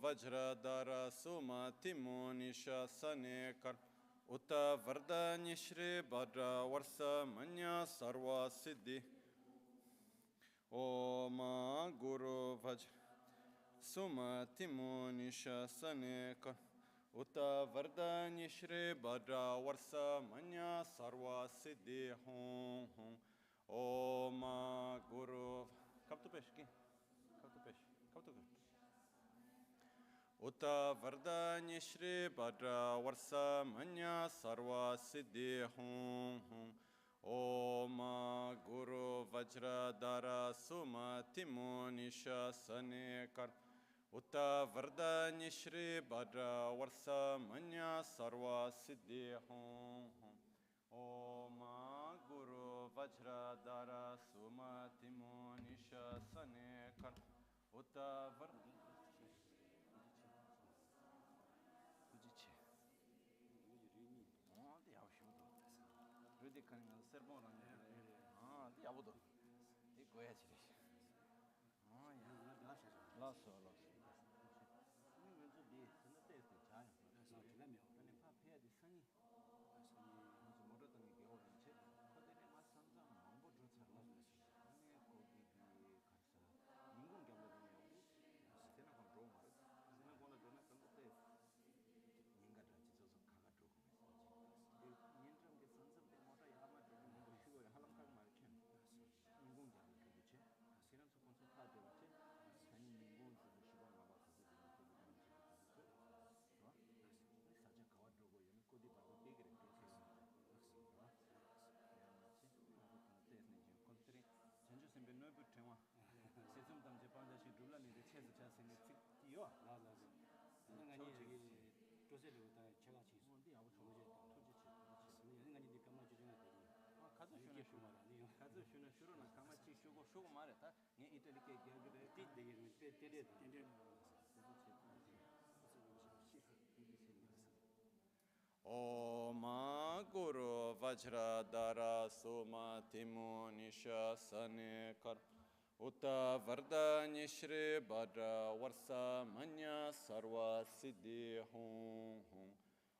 Vajradara Suma Timonisha Sanekar Uta Vardani Shri Bhadra Varsa Manya Sarva Siddhi Oma Guru Vajra Suma Timonisha Sanekar Uta Vardani Shri Bhadra Varsa Manya Sarva Siddhi Hum Hum Oma Guru Come to Peshki. Come to Pesh. Come to Pesh. Uta Vardani Shri Bhadra Varsa Manya Sarva Siddhi Hum Hum Oma Guru Vajra Dara Suma Timonisha Sanekar Uta Vardani Shri Bhadra Varsa Manya Sarva Siddhi Hum Hum Oma Guru Vajra Dara Suma Timonisha Sanekar Uta Vardani Rudi kan sermon di abudo. Di goyaci. Ya. Lasso. Ni menzo di, senda teste chaya. No, tilami. Ani pa phe di sani. Sani, menzo modo tani ge odan che. Kodere ma sanza mambo drotsa la. Ani kogi di karsa. Ningun gambo ni. Sena kon dro mar. Sena kon dro na kan te. Ninga dranchi so kaga dro. Ninjam ge sanza de moda yama dro ni shugo halam kan mar chen. Ningun gambo ge che. Sena so kon so ka de che. Sani ningun so shugo ma ba so de ko de no? Saja kawa dro go yemi ko di ba de gre ke se. Kontre 전주 선배 넓을 테마 세좀 담제 반자시 둘라니 체스 자세니 찍기요 나나나 인간이 저기 조세를 다 제가 지수 근데 아무 조제 토지치 인간이 네 까마 주중에 되니 가서 쉬는 말아니요 가서 쉬는 쉬로나 까마치 쉬고 말했다 네 이틀게 개그를 띠되게 때려 Oma Guru Vajra Dara Suma Timonisha Sanekar Uta Vardani Shri Bhadra Varsa Manya Sarva Siddhi Hum Hum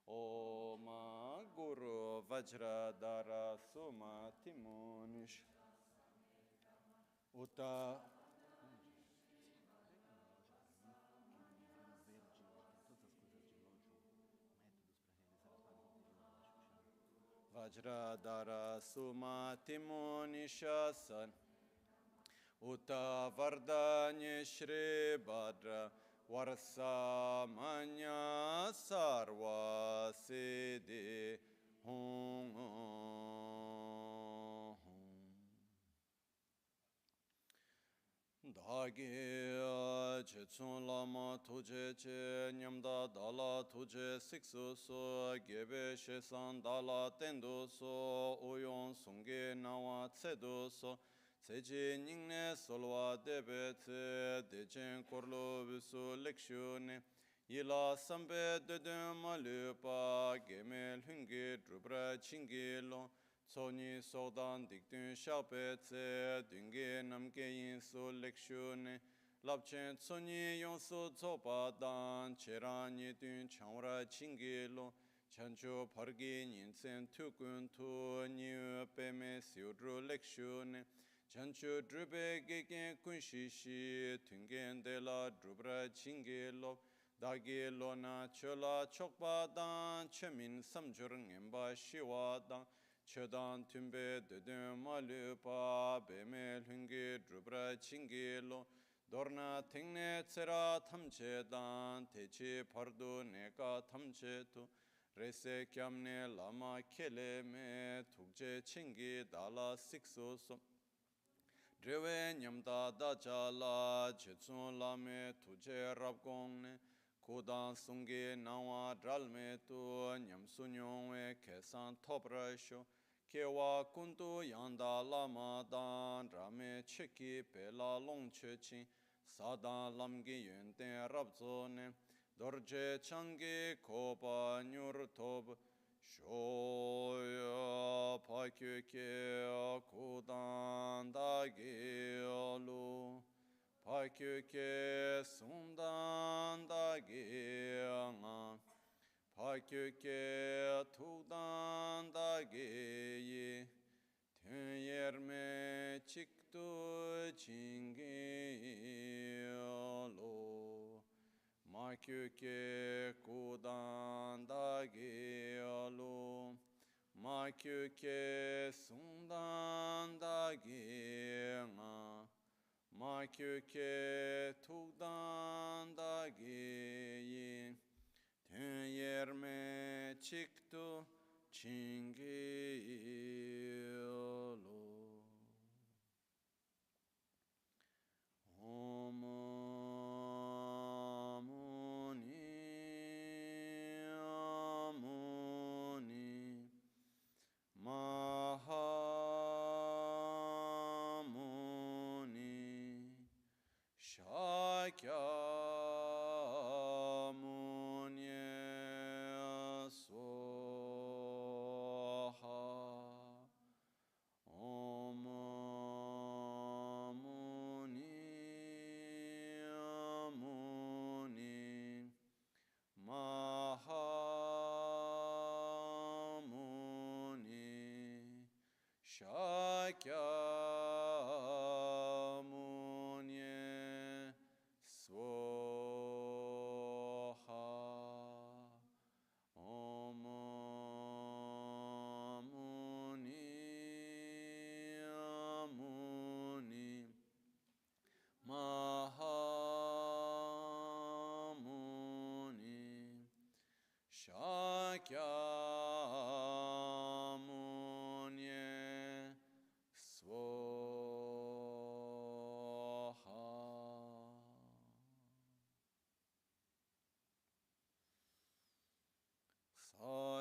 Oma Guru Vajra Dara Suma Timonisha Uta Vajradara Suma Timonisha San Uta Vardani Shri Bhadra Varsa Manya Sarva Siddhi Hum Dagi Chetsun Lama Tuje Che Nyamda Dala Tuje Siksu So Gebe Shesan Dala Tendo So Oyon Sunge Nawa Tsedo So Tseji Ningne Solwa Debe Tse Dejen Korlo Visu Lekshune Yila Sambe Dede Malupa Gemel Hungi Drubra Chingilo Tsoni Sodan Dikdun Shape Tse Dunge Namge Yinsu Lekshune Lapchen Tsoni Yonsu Tsopa Dan Cherani Dun Chanwara Chingilo Chanchu Pargi Ninsen Tukun Tu Niu Peme Siudru Lekshune Chanchu Drube Gegen Kunshishi Tungen De La Drubra Chingilo Dagi Lona Chola Chokpa Dan Chemin Samjur Ngemba Shiwa Dan Chodan Tumbe Dede Malupa Beme Lungi Drubra Chingilo Dorna Tingne Tsera Tamche Dan Techi Pardu Neka Tamche Tu Rese Kyamne Lama Kele Me Tukje Chingi Dala Sikso Drewe Nyamda Dachala Chetsun Lame Tuje Rabgongne Kudan Sungi Nawa Dralme Tu Nyamsunyongwe Kesan Toprasho Kewa Kuntu Yanda Lama Dan Rame Cheki Pela Longchechin Sadan Lamgi Yunten Rabzone Dorje Changi Kopa Nyurtob Shoya Pakyuke Kudan Dagi Alu 파큐케 숭단다게앙아 파큐케 투단다게예 텐예르메 칙도 징게올로 마큐케 고단다게올로 마큐케 숭단다게앙아 마큐케 투단다게예 텐예르메 칙도 징게올로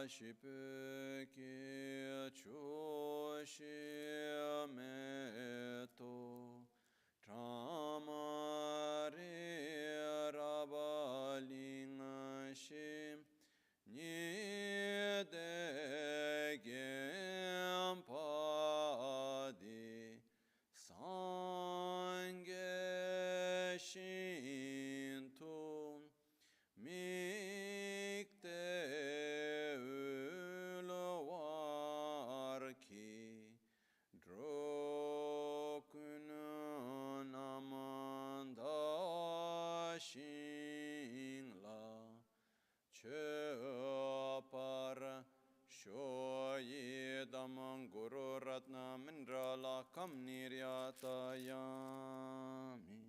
Shipeke Choshimeto Tramare Rabalingashim Nidegem Padi Sange Shintum Mikte Drokunun amanda shingla chöpar shoyi damang guru ratna mindrala kam niryatayami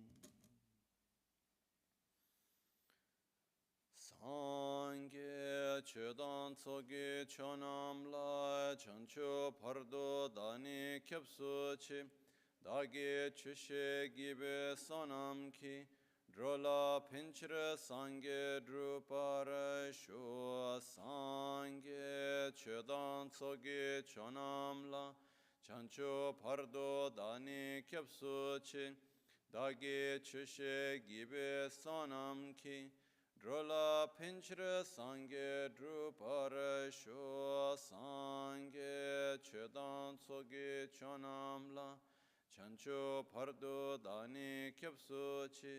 Sangye chedan tsoge chonamla chancho pardo dani kyapsu chi dage chushe gibe sonam ki drola pinchre sangye drupara shu sangye chedan tsoge chonamla chancho pardo dani kyapsu chi dage chushe gibe sonam ki Drola pinchre sangye drupara shu sangye chedan tsoge chonamla chancho pardo dani kyapsu chi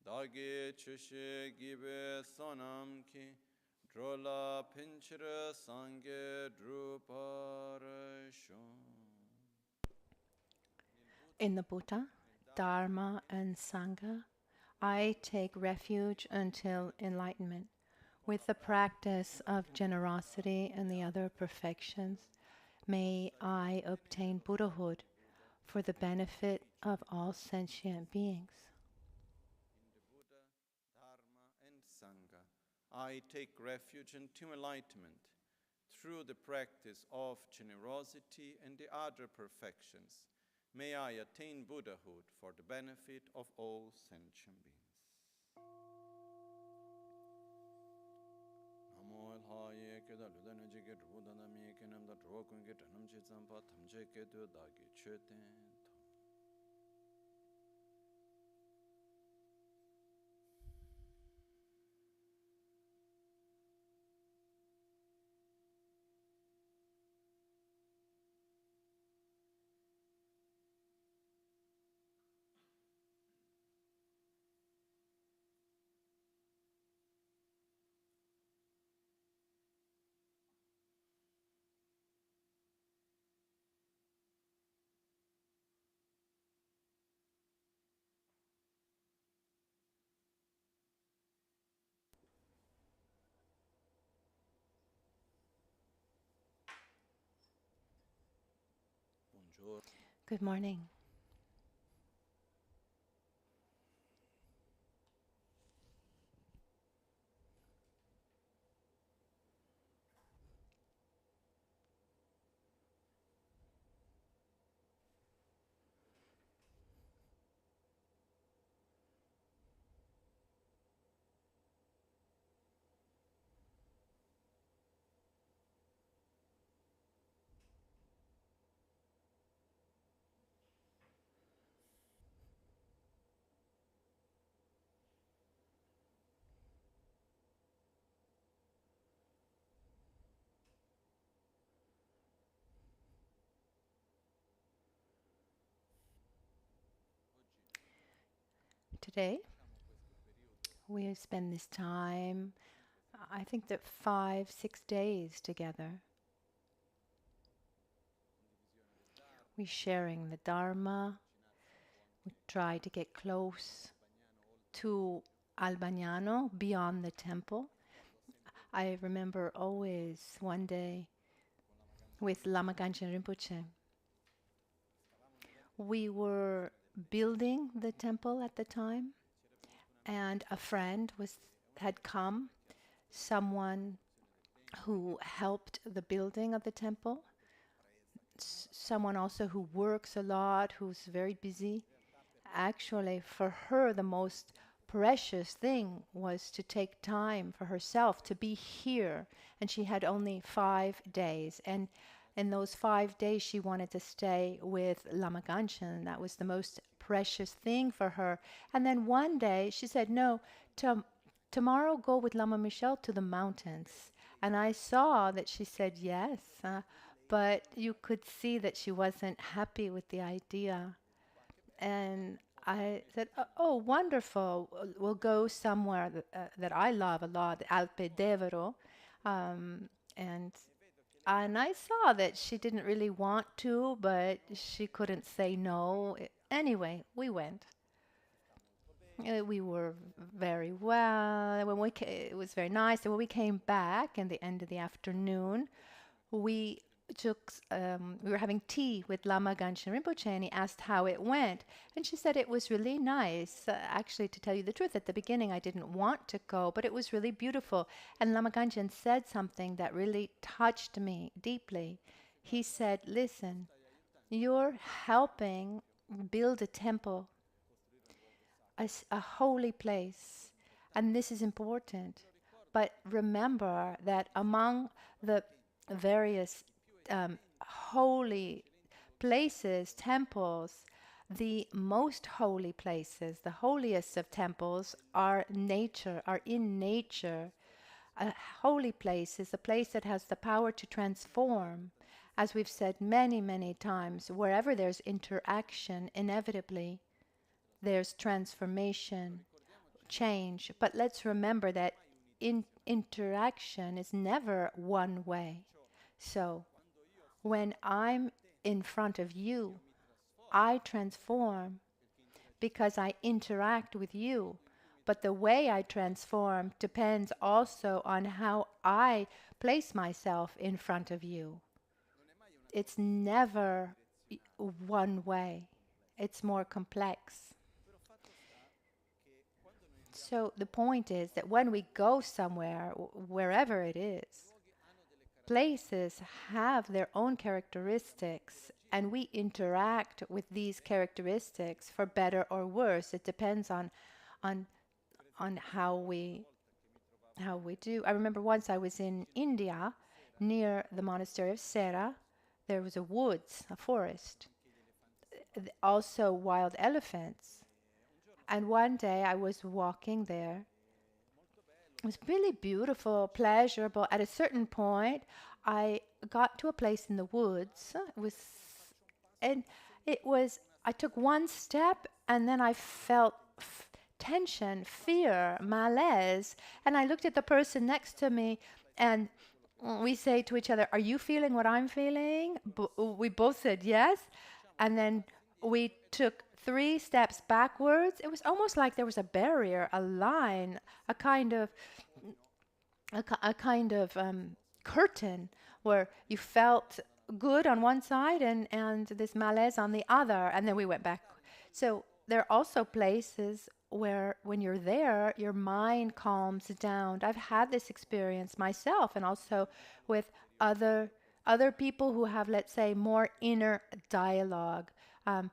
dage chushe gibe sonam ki drola pinchre sangye drupara shu. In the Buddha, Dharma, and Sangha, I take refuge until enlightenment. With the practice of generosity and the other perfections, may I obtain Buddhahood for the benefit of all sentient beings. In the Buddha, Dharma, and Sangha, I take refuge until enlightenment through the practice of generosity and the other perfections. May I attain Buddhahood for the benefit of all sentient beings. Namo Elhaye Keda Ludana Jige Rudana Mikenam da Drokunge Tanam Chizampa Tamje Kedu Dagi Cheten. Good morning. Today, we spend this time, I think that 5, 6 days together. We're sharing the Dharma. We try to get close to Albagnano, beyond the temple. I remember always one day with Lama Rinpoche. We were building the temple at the time, and a friend had come, someone who helped the building of the temple, someone also who works a lot, who's very busy. Actually, for her, the most precious thing was to take time for herself to be here. And she had only 5 days. And in those 5 days, she wanted to stay with Lama Ganchen. That was the most precious thing for her. And then one day, she said, no, tomorrow go with Lama Michel to the mountains. And I saw that she said yes, but you could see that she wasn't happy with the idea. And I said, oh, wonderful. We'll go somewhere that I love a lot, Alpe and I saw that she didn't really want to, but she couldn't say no. Anyway, we went. We were very well. It was very nice. And when we came back in the end of the afternoon, we were having tea with Lama Ganchen Rinpoche, and he asked how it went. And she said it was really nice. Actually, to tell you the truth, at the beginning I didn't want to go, but it was really beautiful. And Lama Ganchen said something that really touched me deeply. He said, listen, you're helping build a temple, a holy place, and this is important. But remember that among the various holy places, temples, the most holy places, the holiest of temples are in nature. A holy place is a place that has the power to transform. As we've said many, many times, wherever there's interaction, inevitably there's transformation, change. But let's remember that interaction is never one way. So when I'm in front of you, I transform because I interact with you. But the way I transform depends also on how I place myself in front of you. It's never one way. It's more complex. So the point is that when we go somewhere, wherever it is, places have their own characteristics, and we interact with these characteristics for better or worse. It depends on how we do. I remember once I was in India, near the monastery of Sera. There was a forest, also wild elephants. And one day I was walking there. It was really beautiful, pleasurable. At a certain point, I got to a place in the woods. I took one step and then I felt tension, fear, malaise. And I looked at the person next to me and we say to each other, are you feeling what I'm feeling? We both said yes. And then we took 3 steps backwards. It was almost like there was a barrier, a line, a kind of curtain where you felt good on one side and this malaise on the other, and then we went back. So there are also places where when you're there, your mind calms down. I've had this experience myself and also with other people who have, let's say, more inner dialogue. Um,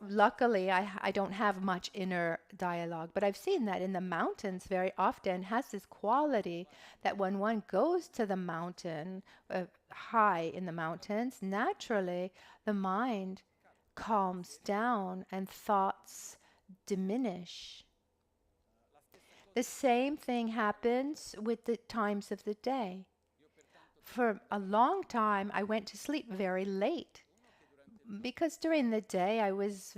Luckily, I don't have much inner dialogue, but I've seen that in the mountains very often has this quality that when one goes to the mountain, high in the mountains, naturally the mind calms down and thoughts diminish. The same thing happens with the times of the day. For a long time, I went to sleep very late because during the day I was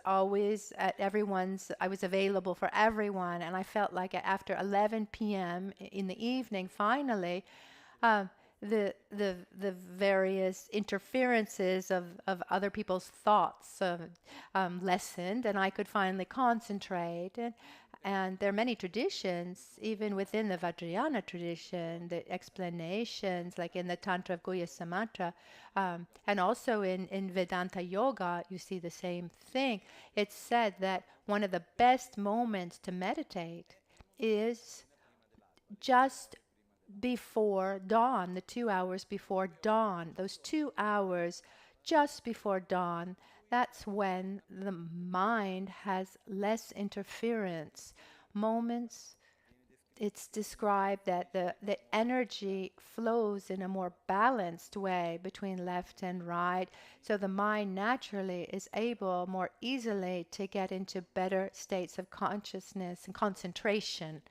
always at everyone's, I was available for everyone, and I felt like after 11 p.m. in the evening, finally, uh, the various interferences of other people's thoughts lessened, and I could finally concentrate. And there are many traditions, even within the Vajrayana tradition, the explanations, like in the Tantra of Guhya Samatra, and also in Vedanta Yoga, you see the same thing. It's said that one of the best moments to meditate is just before dawn, the 2 hours before dawn, those 2 hours just before dawn. That's when the mind has less interference. Moments, it's described that the energy flows in a more balanced way between left and right. So the mind naturally is able more easily to get into better states of consciousness and concentration.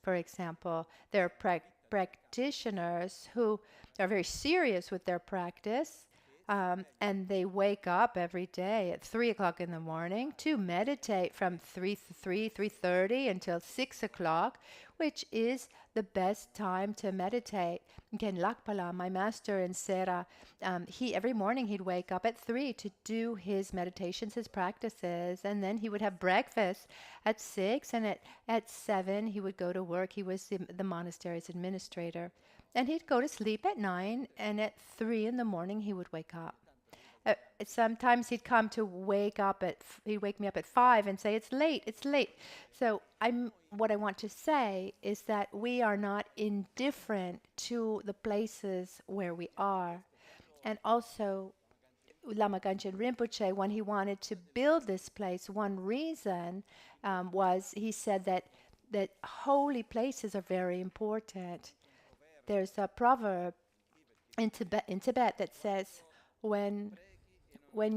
For example, there are practitioners who are very serious with their practice, and they wake up every day at 3 o'clock in the morning to meditate from 3:30 until 6 o'clock, which is the best time to meditate. Again, Lakpala, my master in Sera, he every morning he'd wake up at 3 to do his meditations, his practices, and then he would have breakfast at 6, and at 7 he would go to work. He was the monastery's administrator. And he'd go to sleep at 9, and at 3 in the morning he would wake up. Sometimes he'd come to he'd wake me up at 5 and say, it's late, it's late. So what I want to say is that we are not indifferent to the places where we are. And also, Lama Ganchen Rinpoche, when he wanted to build this place, one reason was he said that holy places are very important. There's a proverb in Tibet that says, when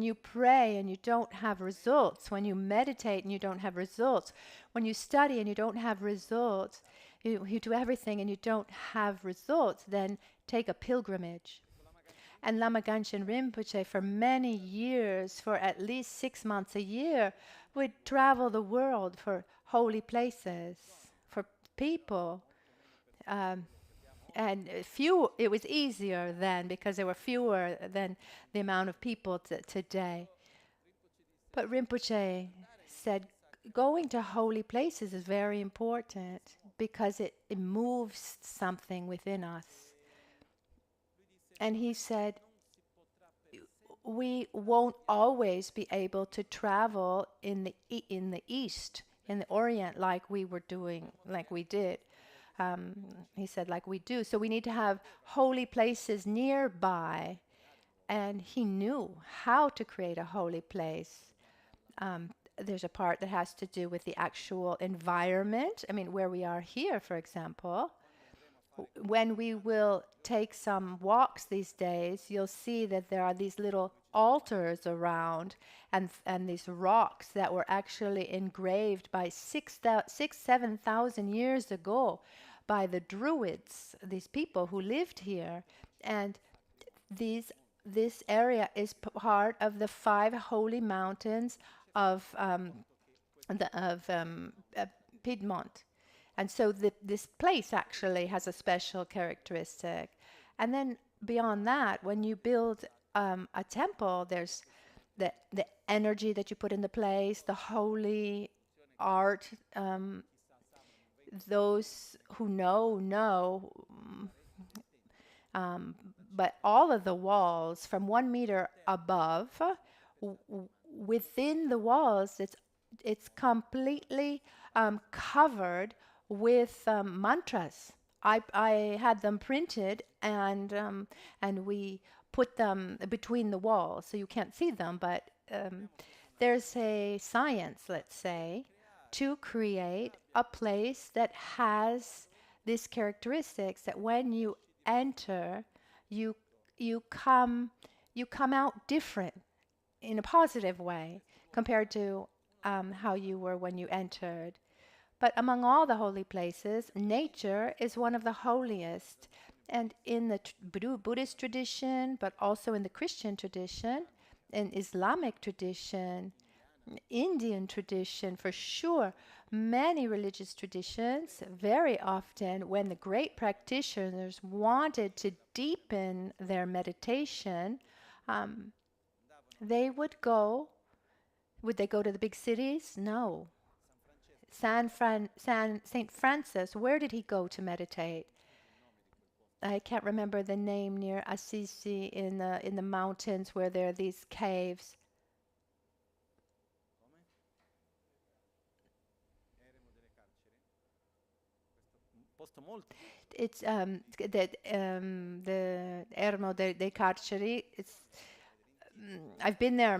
you pray and you don't have results, when you meditate and you don't have results, when you study and you don't have results, you do everything and you don't have results, then take a pilgrimage. And Lama Ganchen Rinpoche, for many years, for at least 6 months a year, would travel the world for holy places, for people. And it was easier then because there were fewer than the amount of people today. But Rinpoche said going to holy places is very important because it moves something within us. And he said, we won't always be able to travel in the East, in the Orient, like we did. He said, like we do. So we need to have holy places nearby. And he knew how to create a holy place. There's a part that has to do with the actual environment. I mean, where we are here, for example. When we will take some walks these days, you'll see that there are these little altars around and these rocks that were actually engraved by 7,000 years ago by the Druids, these people who lived here. And this area is part of the 5 holy mountains of Piedmont. And so this place actually has a special characteristic. And then beyond that, when you build a temple, there's the energy that you put in the place, the holy art. Those who know. but all of the walls from 1 meter above, within the walls, it's completely covered with mantras. I had them printed, and we put them between the walls so you can't see them, but there's a science, let's say, to create a place that has these characteristics that when you enter, you you come you come out different in a positive way compared to how you were when you entered. But among all the holy places, nature is one of the holiest. And in the Buddhist tradition, but also in the Christian tradition, in Islamic tradition, Indian tradition, for sure, many religious traditions, very often when the great practitioners wanted to deepen their meditation, they would go. Would they go to the big cities? No. St. Francis, where did he go to meditate? I can't remember the name, near Assisi in the mountains where there are these caves. It's the Ermo dei Carceri. I've been there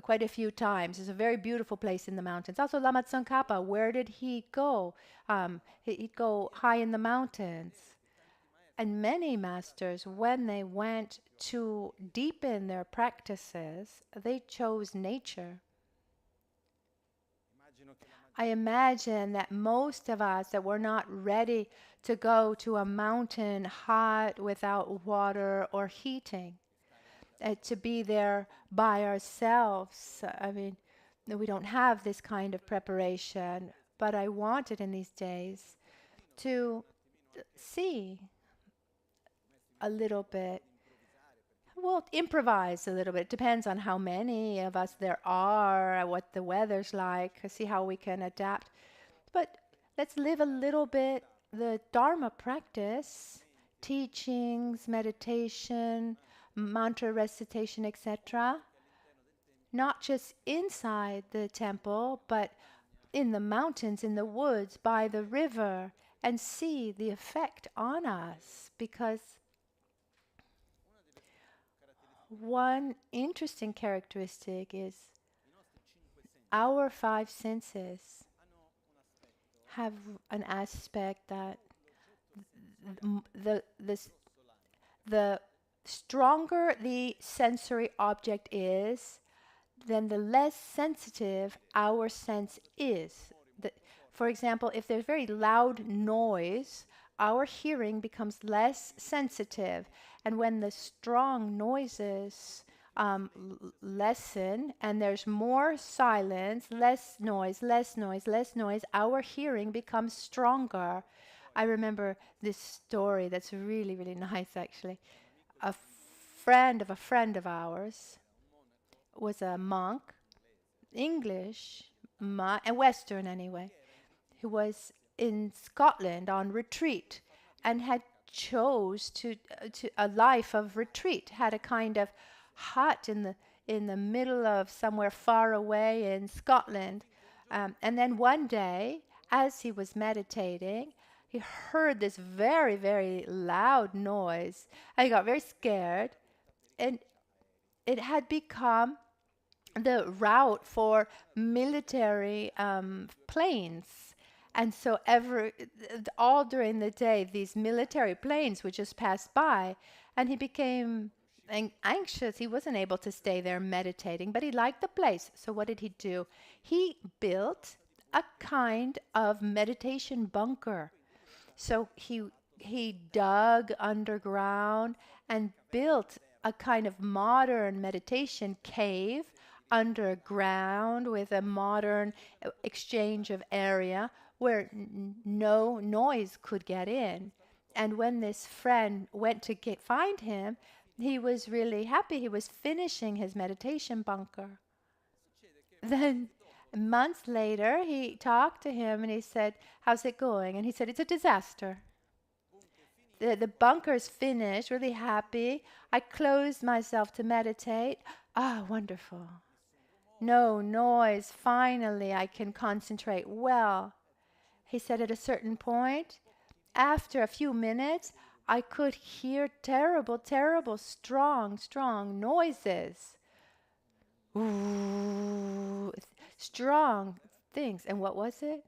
quite a few times. It's a very beautiful place in the mountains. Also, Lama Tsongkhapa, where did he go? He'd go high in the mountains. And many masters, when they went to deepen their practices, they chose nature. I imagine that most of us that were not ready to go to a mountain hot without water or heating, to be there by ourselves. I mean, we don't have this kind of preparation, but I wanted in these days to see a little bit. We'll improvise a little bit. It depends on how many of us there are, what the weather's like, see how we can adapt. But let's live a little bit the Dharma practice, teachings, meditation, mantra recitation, etc. Not just inside the temple, but in the mountains, in the woods, by the river, and see the effect on us. Because one interesting characteristic is our five senses have an aspect that the stronger the sensory object is, then the less sensitive our sense is. For example, if there's very loud noise, our hearing becomes less sensitive. And when the strong noises lessen and there's more silence, less noise, less noise, less noise, our hearing becomes stronger. I remember this story that's really, really nice, actually. A friend of ours was a monk, English, and Western anyway, who was in Scotland on retreat and had chose to a life of retreat, had a kind of hut in the middle of somewhere far away in Scotland. And then one day, as he was meditating, he heard this very, very loud noise. And he got very scared. And it had become the route for military planes. And so all during the day, these military planes would just pass by. And he became anxious. He wasn't able to stay there meditating, but he liked the place. So what did he do? He built a kind of meditation bunker. So he dug underground and built a kind of modern meditation cave underground with a modern exchange of area where no noise could get in. And when this friend went to find him, he was really happy. He was finishing his meditation bunker. Then months later, he talked to him and he said, "How's it going?" And he said, "It's a disaster." the bunker's finished, really happy. I closed myself to meditate. Ah, wonderful. No noise. Finally, I can concentrate well. He said at a certain point, after a few minutes, I could hear terrible, terrible, strong, strong noises. Ooh, strong things. And what was it?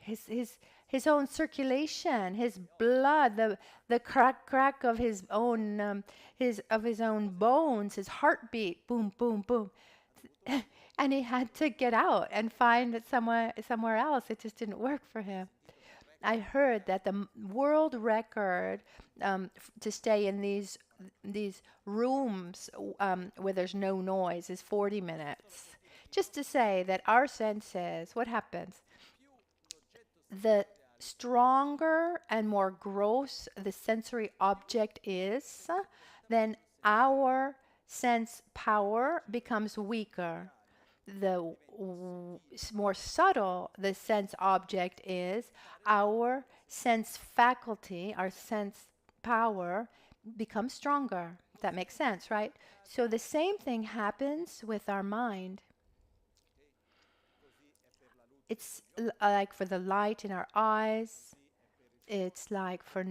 His own circulation, his blood, the crack of his own his own bones, his heartbeat, boom, boom, boom. And he had to get out and find it somewhere else. It just didn't work for him. I heard that the world record to stay in these rooms where there's no noise is 40 minutes. Just to say that our senses, what happens? The stronger and more gross the sensory object is, then our sense power becomes weaker. The more subtle the sense object is, our sense faculty, our sense power becomes stronger. That makes sense, right? So the same thing happens with our mind. It's like for the light in our eyes. It's like for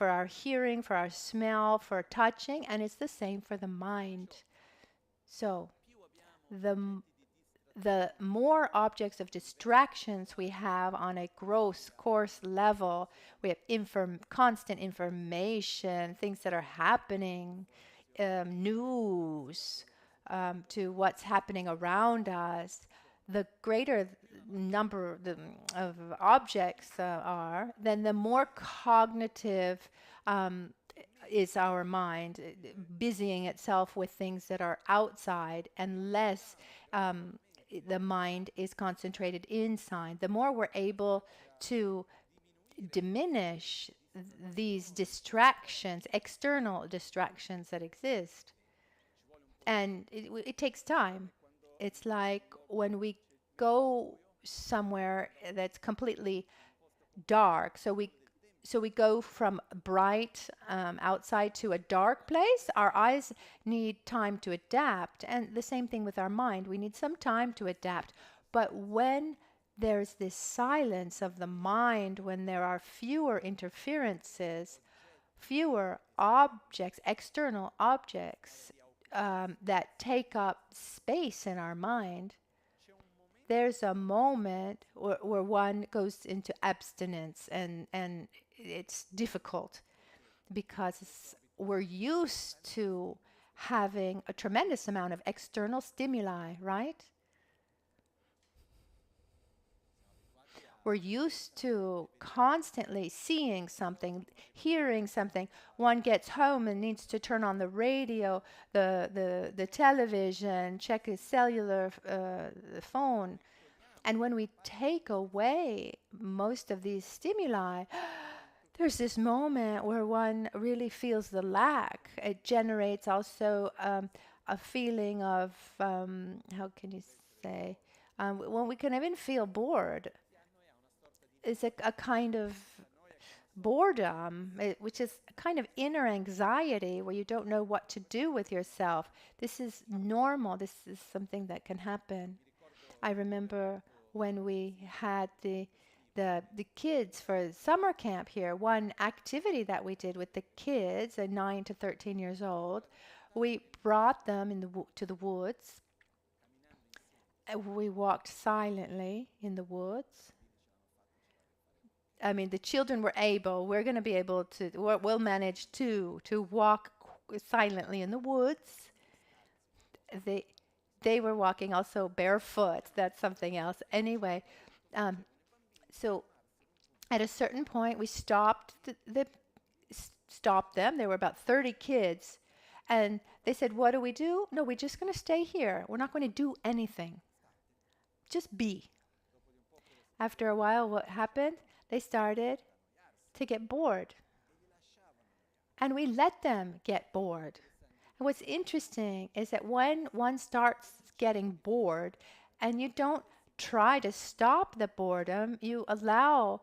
our hearing, for our smell, for touching, and it's the same for the mind. So the more objects of distractions we have on a gross, coarse level, we have constant information, things that are happening, news, to what's happening around us, the greater number of objects are, then the more cognitive is our mind, busying itself with things that are outside, and less the mind is concentrated inside. The more we're able to diminish these distractions, external distractions that exist. And it takes time. It's like when we go somewhere that's completely dark. So we go from bright outside to a dark place. Our eyes need time to adapt. And the same thing with our mind. We need some time to adapt. But when there's this silence of the mind, when there are fewer interferences, fewer objects, external objects, that take up space in our mind, there's a moment where one goes into abstinence, and it's difficult because we're used to having a tremendous amount of external stimuli, right? We're used to constantly seeing something, hearing something. One gets home and needs to turn on the radio, the television, check his cellular phone. And when we take away most of these stimuli, there's this moment where one really feels the lack. It generates also a feeling of, how can you say, when we can even feel bored. It's a kind of boredom, which is a kind of inner anxiety where you don't know what to do with yourself. This is normal. This is something that can happen. I remember when we had the kids for summer camp here, one activity that we did with the kids, 9 to 13 years old, we brought them to the woods. We walked silently in the woods. I mean, the children were able, we're going to be able to, we'll manage to walk silently in the woods. They were walking also barefoot. That's something else. Anyway, so at a certain point, we stopped them. There were about 30 kids. And they said, what do we do? No, we're just going to stay here. We're not going to do anything. Just be. After a while, what happened? They started to get bored. And we let them get bored. And what's interesting is that when one starts getting bored and you don't try to stop the boredom, you allow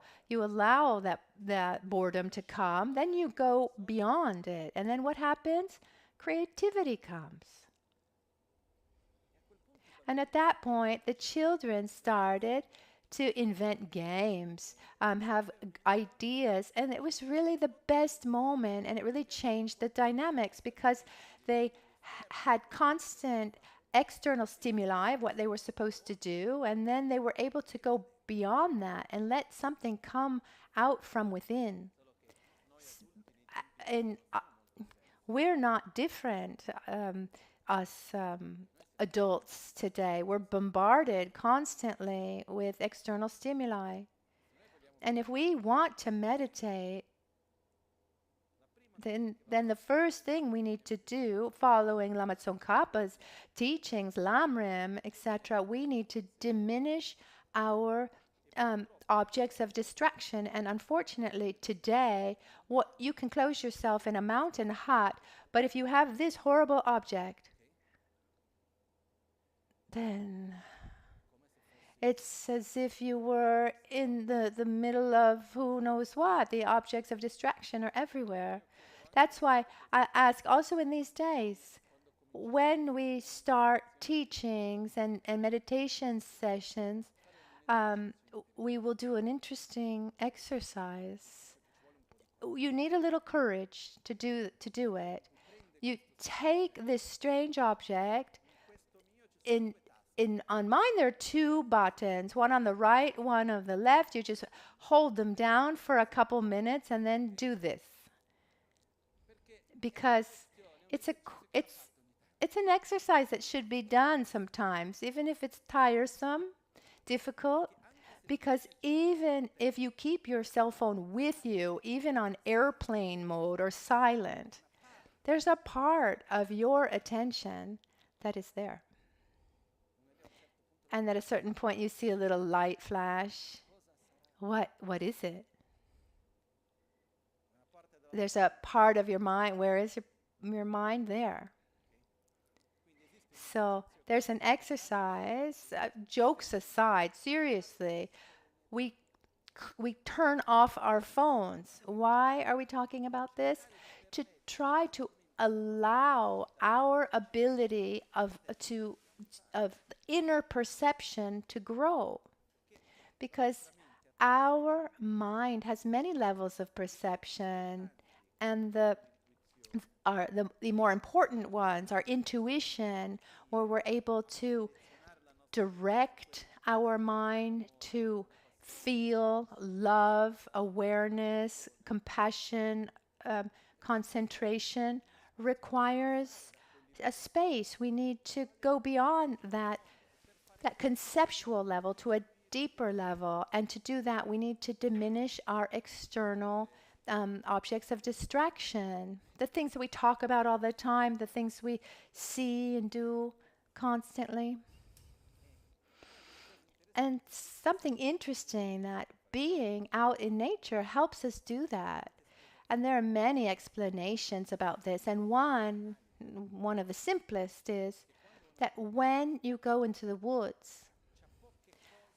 that boredom to come, then you go beyond it. And then what happens? Creativity comes. And at that point, the children started to invent games, have ideas, and it was really the best moment, and it really changed the dynamics because they had constant external stimuli of what they were supposed to do, and then they were able to go beyond that and let something come out from within. And we're not different, us adults today. We're bombarded constantly with external stimuli. And if we want to meditate, then the first thing we need to do, following Lama Tsongkhapa's teachings, Lamrim, etc., we need to diminish our objects of distraction. And unfortunately, today, what you can close yourself in a mountain hut, but if you have this horrible object, then it's as if you were in the middle of who knows what. The objects of distraction are everywhere. That's why I ask also in these days, when we start teachings and meditation sessions, we will do an interesting exercise. You need a little courage to do it. You take this strange object. On mine, there are two buttons, one on the right, one on the left. You just hold them down for a couple minutes and then do this. Because it's an exercise that should be done sometimes, even if it's tiresome, difficult. Because even if you keep your cell phone with you, even on airplane mode or silent, there's a part of your attention that is there. And at a certain point you see a little light flash. What is it? There's a part of your mind. Where is your mind? There. So there's an exercise, jokes aside, seriously, we turn off our phones. Why are we talking about this? To try to allow our ability of inner perception to grow. Because our mind has many levels of perception, and the more important ones are intuition, where we're able to direct our mind to feel love, awareness, compassion, concentration, requires a space. We need to go beyond that conceptual level to a deeper level, and to do that we need to diminish our external objects of distraction, the things that we talk about all the time, the things we see and do constantly. And something interesting, that being out in nature helps us do that. And there are many explanations about this, and one of the simplest is that when you go into the woods,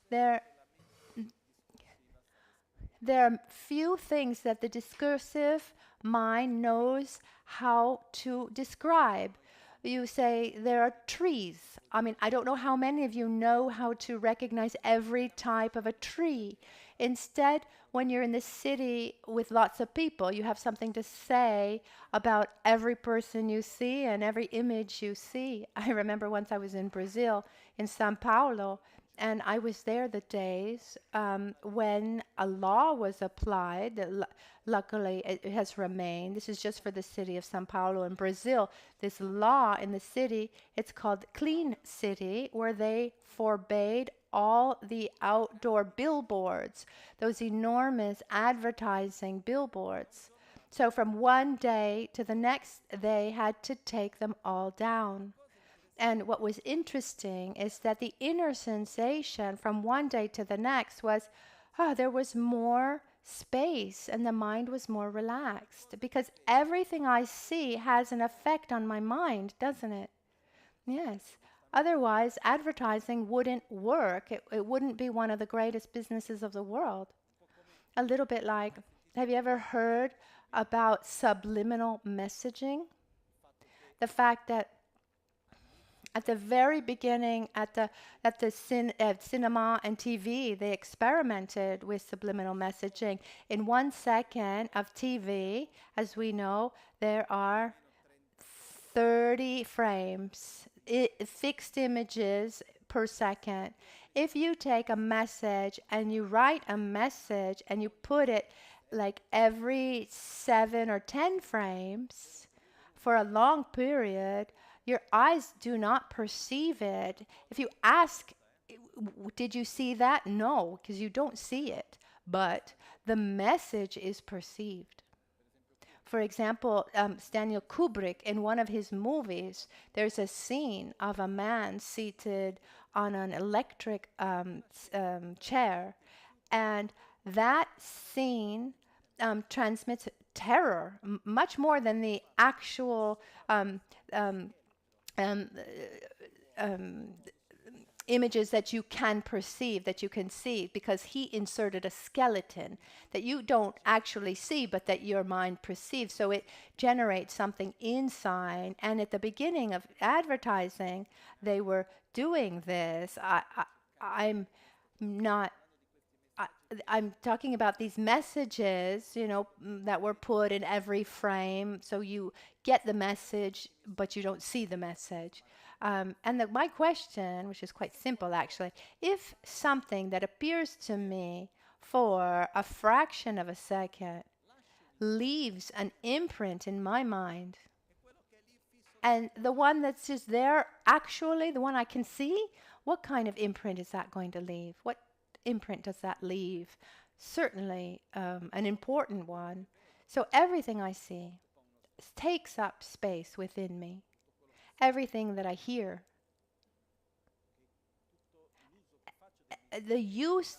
there are few things that the discursive mind knows how to describe. You say there are trees. I mean, I don't know how many of you know how to recognize every type of a tree. Instead, when you're in the city with lots of people, you have something to say about every person you see and every image you see. I remember once I was in Brazil, in São Paulo, and I was there the days when a law was applied. Luckily, it has remained. This is just for the city of São Paulo in Brazil. This law in the city, it's called Clean City, where they forbade all the outdoor billboards, those enormous advertising billboards. So from one day to the next, they had to take them all down. And what was interesting is that the inner sensation from one day to the next was, there was more space and the mind was more relaxed. Because everything I see has an effect on my mind, doesn't it? Yes. Otherwise, advertising wouldn't work. It wouldn't be one of the greatest businesses of the world. A little bit like, have you ever heard about subliminal messaging? The fact that at the very beginning, at cinema and TV, they experimented with subliminal messaging. In 1 second of TV, as we know, there are 30 frames, fixed images per second. If you take a message and you write a message and you put it like every 7 or 10 frames for a long period, your eyes do not perceive it. If you ask, did you see that? No, because you don't see it. But the message is perceived. For example, Stanley Kubrick, in one of his movies, there's a scene of a man seated on an electric chair. And that scene transmits terror, much more than the actual images that you can perceive, that you can see, because he inserted a skeleton that you don't actually see, but that your mind perceives. So it generates something inside. And at the beginning of advertising, they were doing this. I'm talking about these messages, that were put in every frame. So you get the message, but you don't see the message. My question, which is quite simple actually, if something that appears to me for a fraction of a second leaves an imprint in my mind, and the one that's just there, actually, the one I can see, what kind of imprint is that going to leave? What imprint does that leave? Certainly an important one. So everything I see takes up space within me. Everything that I hear, the use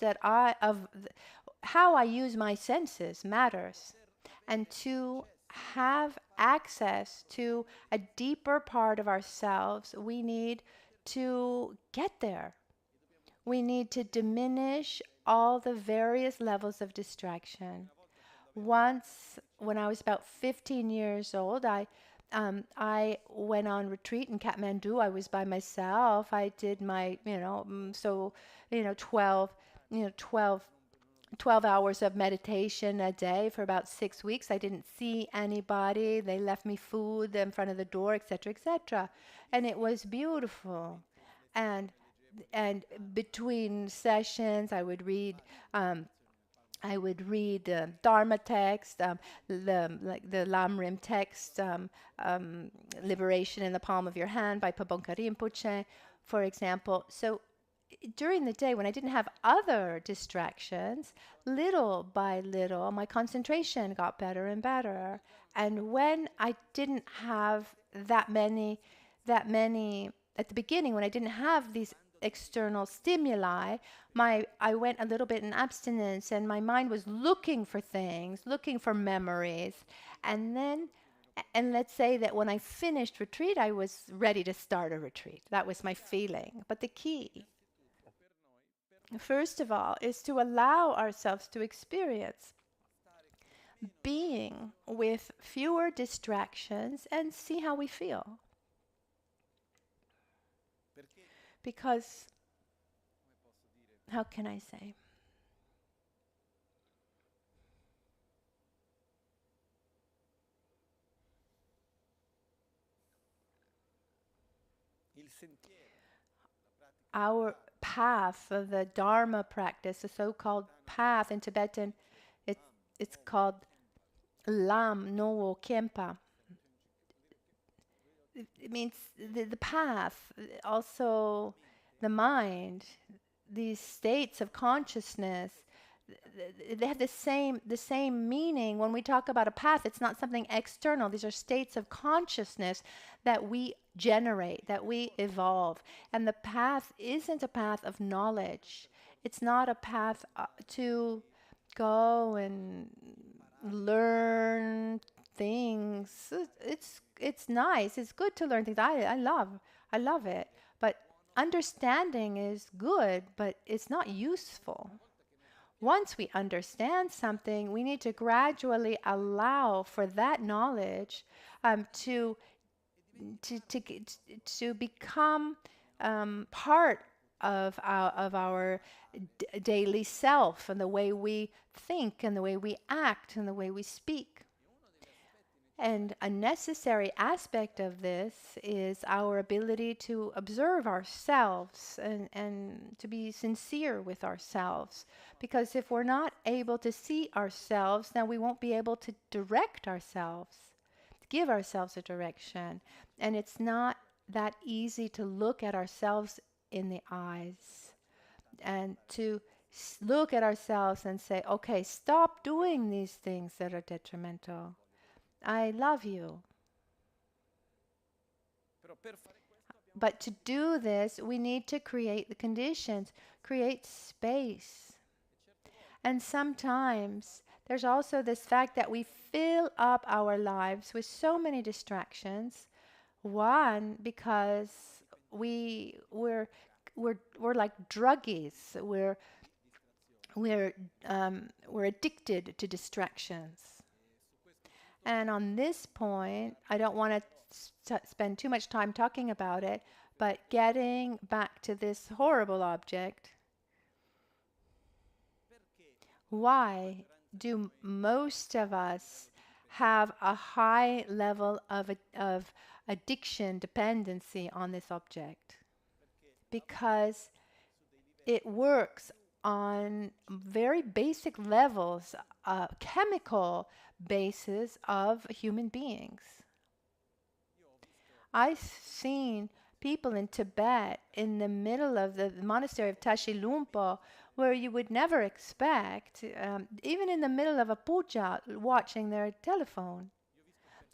how I use my senses matters. And to have access to a deeper part of ourselves, we need to get there. We need to diminish all the various levels of distraction. Once, when I was about 15 years old, I went on retreat in Kathmandu. I was by myself. I did my, 12 hours of meditation a day for about 6 weeks. I didn't see anybody. They left me food in front of the door, etc., etc. And it was beautiful. And between sessions, I would read Dharma text, the Lam text, Liberation in the Palm of Your Hand by Pabonka Rinpoche, for example. So during the day, when I didn't have other distractions, little by little, my concentration got better and better. And when I didn't have that many, at the beginning, when I didn't have these external stimuli, I went a little bit in abstinence, and my mind was looking for things, looking for memories. And let's say that when I finished retreat, I was ready to start a retreat. That was my feeling. But the key, first of all, is to allow ourselves to experience being with fewer distractions and see how we feel. Because, how can I say? Our path, the Dharma practice, the so-called path in Tibetan, it's called Lam no Kempa. It means the path, also the mind, these states of consciousness, they have the same meaning. When we talk about a path, it's not something external. These are states of consciousness that we generate, that we evolve. And the path isn't a path of knowledge. It's not a path to go and learn things. It's nice. It's good to learn things. I love it. But understanding is good, but it's not useful. Once we understand something, we need to gradually allow for that knowledge to become part of our daily self and the way we think and the way we act and the way we speak. And a necessary aspect of this is our ability to observe ourselves and to be sincere with ourselves. Because if we're not able to see ourselves, then we won't be able to direct ourselves, to give ourselves a direction. And it's not that easy to look at ourselves in the eyes and to look at ourselves and say, okay, stop doing these things that are detrimental. I love you. But to do this, we need to create the conditions, create space. And sometimes there's also this fact that we fill up our lives with so many distractions. One, because we're like druggies. We're addicted to distractions. And on this point, I don't want to spend too much time talking about it, but getting back to this horrible object, why do most of us have a high level of addiction, dependency on this object? Because it works on very basic levels, chemical basis of human beings. I've seen people in Tibet in the middle of the monastery of Tashilhunpo where you would never expect, even in the middle of a puja, watching their telephone.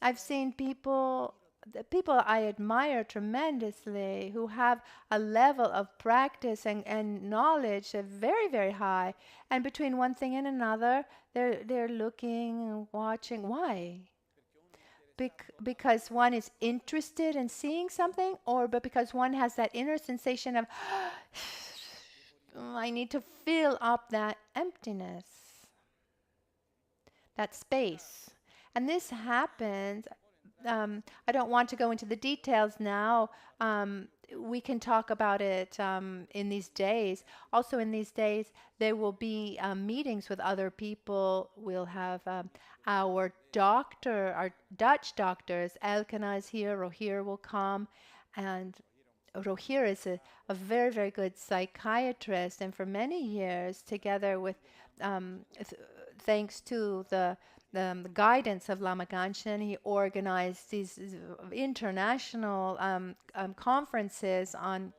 I've seen people, the people I admire tremendously, who have a level of practice and knowledge very, very high, and between one thing and another, they're looking and watching. Why? Because one is interested in seeing something, but because one has that inner sensation of, I need to fill up that emptiness, that space. And this happens. I don't want to go into the details now. We can talk about it in these days. Also in these days, there will be meetings with other people. We'll have our doctor, our Dutch doctors. Elkena is here, Rohir will come. And Rohir is a very, very good psychiatrist. And for many years, together with, thanks to the guidance of Lama Ganchen, he organized these international conferences on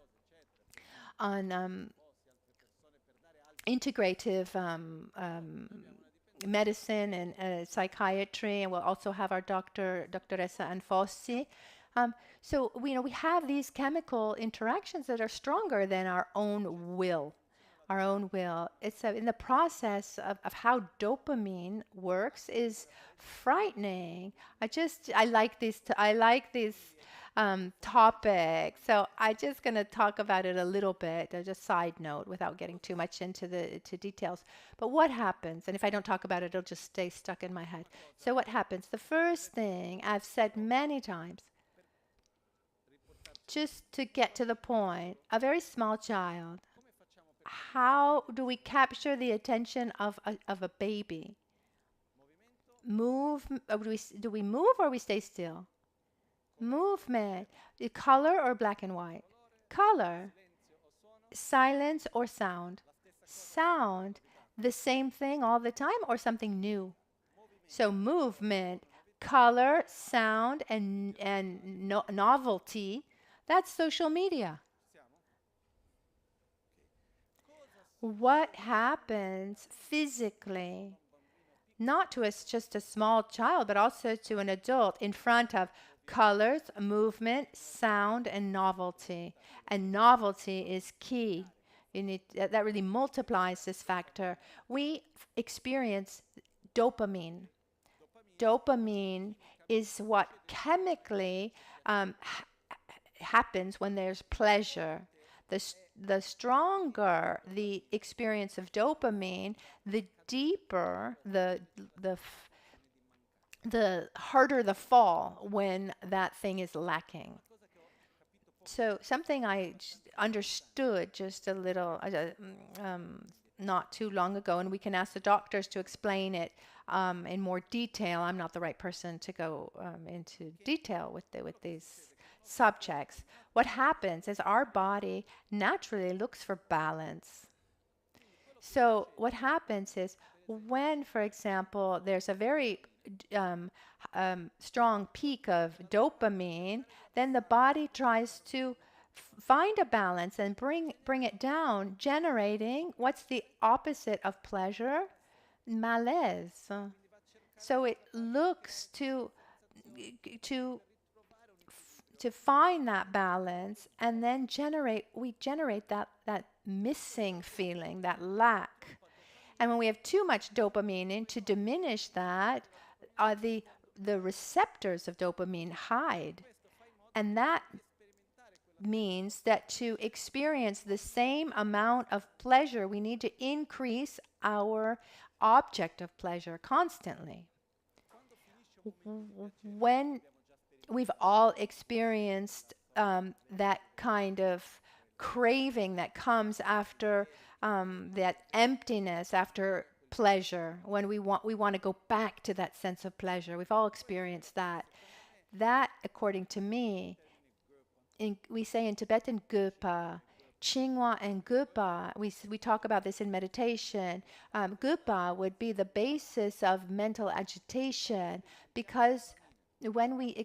integrative medicine and psychiatry, and we'll also have our Doctoressa Anfossi. So we have these chemical interactions that are stronger than our own will. Our own will. It's in the process of how dopamine works is frightening. I like these topics, so I'm just going to talk about it a little bit, as a side note, without getting too much into details. But what happens? And if I don't talk about it, it'll just stay stuck in my head. So what happens? The first thing I've said many times, just to get to the point, a very small child. How do we capture the attention of a baby? Do we move or we stay still? Movement. The color or black and white? Color. Silence or sound? Sound. The same thing all the time or something new? So movement, color, sound, and novelty. That's social media. What happens physically, not to just a small child, but also to an adult, in front of colors, movement, sound, and novelty? And novelty is key. That really multiplies this factor. We experience dopamine. Dopamine is what chemically happens when there's pleasure. The stronger the experience of dopamine, the deeper the harder the fall when that thing is lacking. So something I understood just a little, not too long ago, and we can ask the doctors to explain it in more detail. I'm not the right person to go into detail with these subjects. What happens is our body naturally looks for balance. So what happens is when, for example, there's a very strong peak of dopamine, then the body tries to find a balance and bring it down, generating what's the opposite of pleasure? Malaise. So it looks to find that balance, and then we generate that missing feeling, that lack. And when we have too much dopamine in, to diminish that, the receptors of dopamine hide. And that means that to experience the same amount of pleasure, we need to increase our object of pleasure constantly. When we've all experienced that kind of craving that comes after that emptiness, after pleasure, when we want to go back to that sense of pleasure. We've all experienced that. That, according to me, we say in Tibetan Gupa, Chingwa and Gupa, we talk about this in meditation. Gupa would be the basis of mental agitation, because when I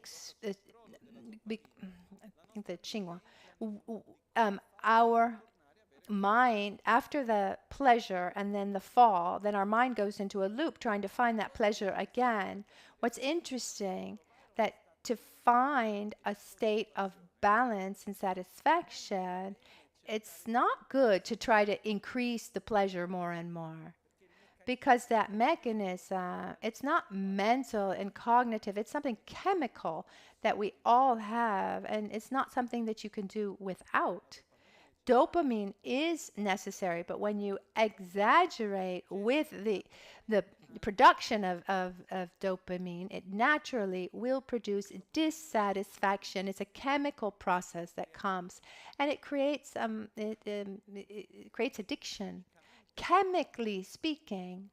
think the Chingwa, our mind, after the pleasure and then the fall, then our mind goes into a loop trying to find that pleasure again. What's interesting, that to find a state of balance and satisfaction, it's not good to try to increase the pleasure more and more, because that mechanism, it's not mental and cognitive, it's something chemical that we all have, and it's not something that you can do without. Dopamine is necessary, but when you exaggerate with the production of dopamine, it naturally will produce dissatisfaction. It's a chemical process that comes, and it creates it creates addiction. Chemically speaking,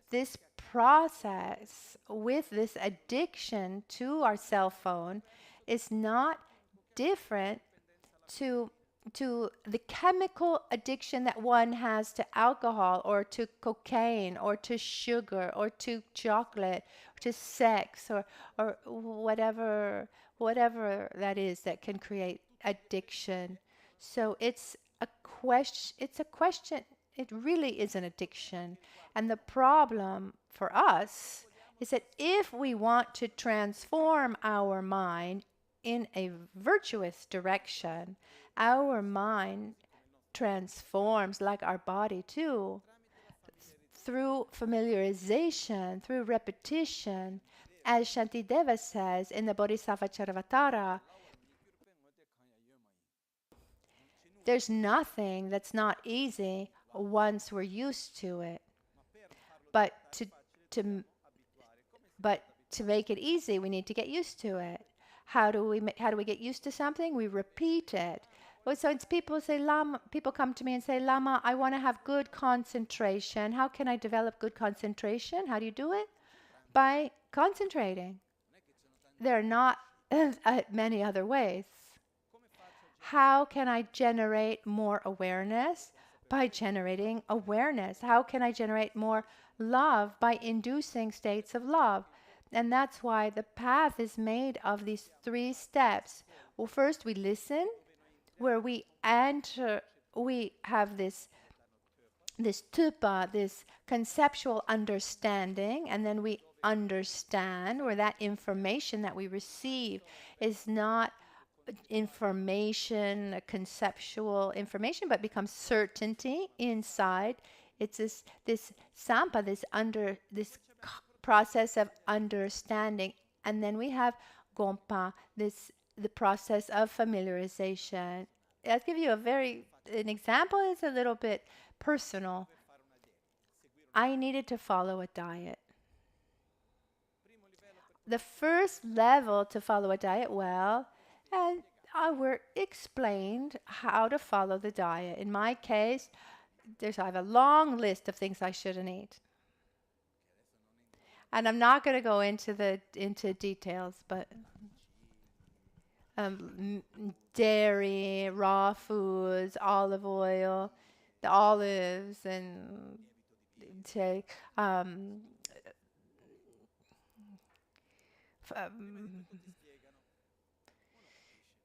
this process with this addiction to our cell phone is not different to the chemical addiction that one has to alcohol or to cocaine or to sugar or to chocolate or to sex or whatever that is that can create addiction. So it's a question. It really is an addiction. And the problem for us is that if we want to transform our mind in a virtuous direction, our mind transforms like our body too, through familiarization, through repetition. As Shantideva says in the Bodhisattva Charvatara, there's nothing that's not easy once we're used to it. But to make it easy, we need to get used to it. How do we get used to something? We repeat it. So it's people say, Lama, people come to me and say, Lama, I want to have good concentration. How can I develop good concentration? How do you do it? By concentrating. There are not many other ways. How can I generate more awareness? By generating awareness. How can I generate more love? By inducing states of love. And that's why the path is made of these 3 steps. Well, first we listen, where we enter, we have this tupa, this conceptual understanding, and then we understand, where that information that we receive is not information, conceptual information, but becomes certainty inside. It's this sampa, this process of understanding. And then we have gompa, this the process of familiarization. I'll give you an example is a little bit personal. I needed to follow a diet. The first level to follow a diet well, and I were explained how to follow the diet. In my case, I have a long list of things I shouldn't eat. And I'm not going to go into details, but dairy, raw foods, olive oil, the olives, and take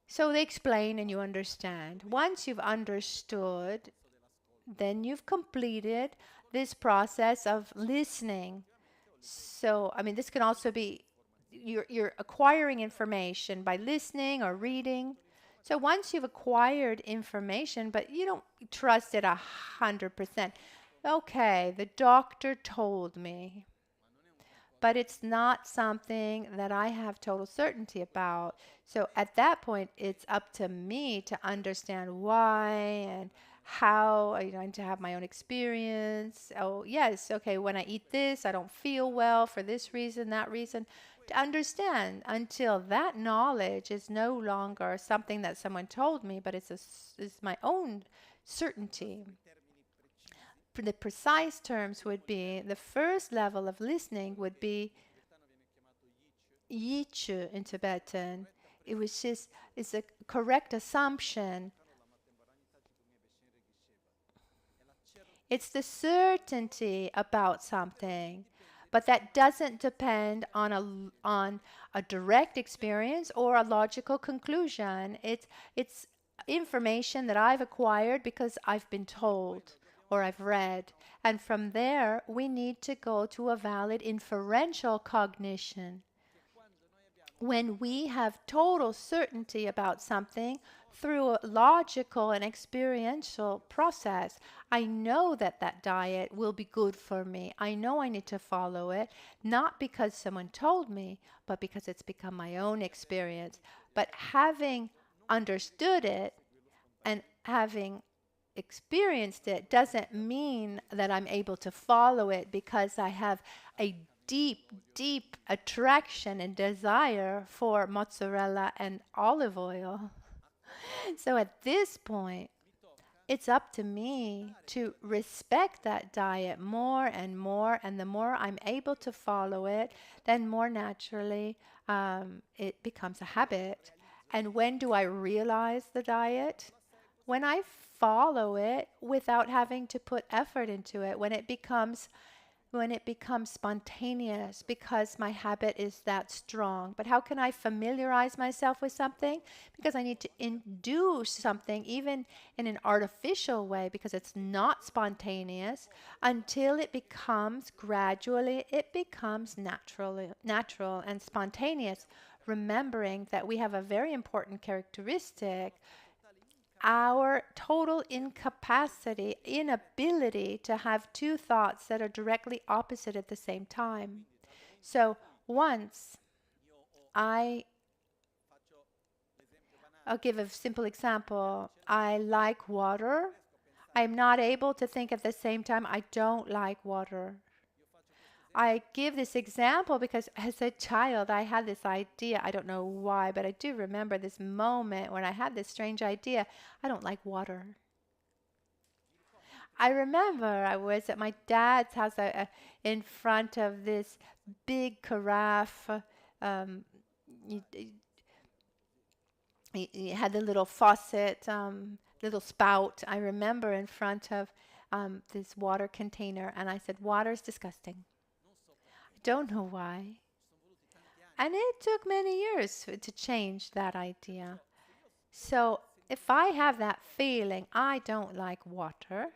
so they explain and you understand. Once you've understood, then you've completed this process of listening. So, I mean, this can also be you're acquiring information by listening or reading. So once you've acquired information, but you don't trust it 100%. Okay, the doctor told me, but it's not something that I have total certainty about. So at that point, it's up to me to understand why and how. I'm going to have my own experience. Oh, yes, okay, when I eat this, I don't feel well for this reason, that reason. To understand until that knowledge is no longer something that someone told me, but it's my own certainty. The precise terms would be the first level of listening would be yichu in Tibetan. It's a correct assumption. It's the certainty about something, but that doesn't depend on a direct experience or a logical conclusion. It's information that I've acquired because I've been told or I've read. And from there, we need to go to a valid inferential cognition. When we have total certainty about something through a logical and experiential process, I know that that diet will be good for me. I know I need to follow it, not because someone told me, but because it's become my own experience. But having understood it and having experienced it doesn't mean that I'm able to follow it because I have a deep, deep attraction and desire for mozzarella and olive oil. So at this point, it's up to me to respect that diet more and more. And the more I'm able to follow it, then more naturally it becomes a habit. And when do I realize the diet? When I follow it without having to put effort into it, when it becomes spontaneous because my habit is that strong. But how can I familiarize myself with something? Because I need to induce something even in an artificial way because it's not spontaneous until it becomes gradually, it becomes natural and spontaneous. Remembering that we have a very important characteristic, our total inability to have two thoughts that are directly opposite at the same time. So once I'll give a simple example. I like water. I'm not able to think at the same time, I don't like water. I give this example because as a child, I had this idea. I don't know why, but I do remember this moment when I had this strange idea. I don't like water. I remember I was at my dad's house in front of this big carafe. He had the little faucet, little spout. I remember in front of this water container, and I said, "Water is disgusting." Don't know why. And it took many years to change that idea. So if I have that feeling, I don't like water,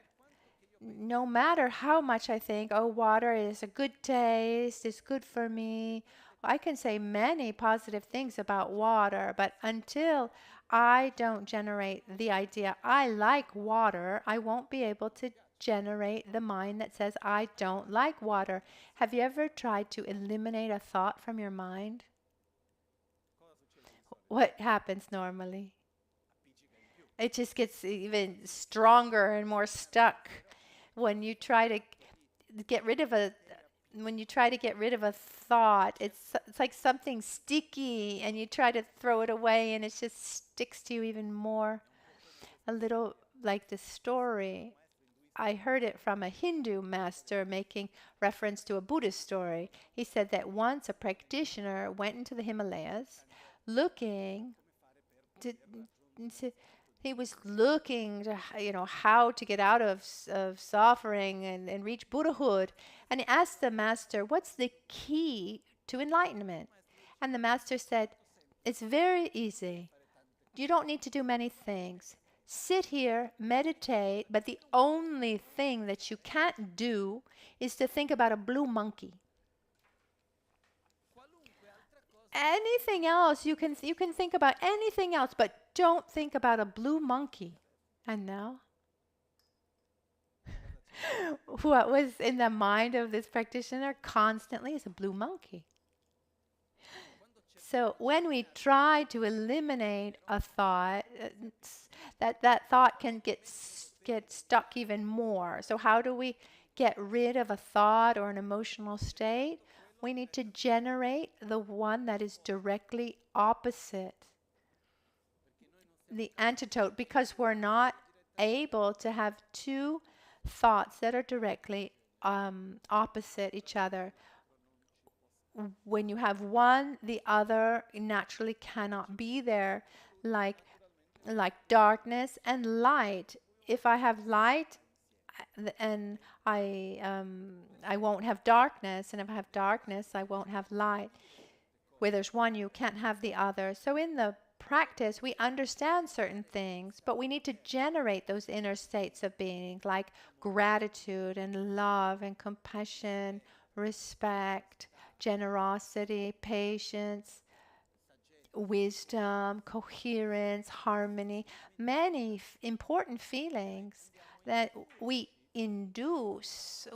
no matter how much I think, oh, water is a good taste, it's good for me. I can say many positive things about water, but until I don't generate the idea, I like water, I won't be able to generate the mind that says, I don't like water. Have you ever tried to eliminate a thought from your mind? what happens normally? It just gets even stronger and more stuck when you try to get rid of a thought. It's like something sticky, and you try to throw it away, and it just sticks to you even more. A little like the story. I heard it from a Hindu master making reference to a Buddhist story. He said that once a practitioner went into the Himalayas looking to, to he was looking to, how to get out of suffering and reach Buddhahood. And he asked the master, what's the key to enlightenment? And the master said, it's very easy. You don't need to do many things. Sit here, meditate, but the only thing that you can't do is to think about a blue monkey. Anything else, you can think about anything else, but don't think about a blue monkey. And now? What was in the mind of this practitioner constantly is a blue monkey. So when we try to eliminate a thought, that thought can get stuck even more. So how do we get rid of a thought or an emotional state? We need to generate the one that is directly opposite, the antidote, because we're not able to have two thoughts that are directly opposite each other. When you have one, the other naturally cannot be there, like darkness and light. If I have light, and I won't have darkness, and if I have darkness, I won't have light. Where there's one, you can't have the other. So in the practice, we understand certain things, but we need to generate those inner states of being, like gratitude and love and compassion, respect, generosity, patience, wisdom, coherence, harmony, many important feelings that we induce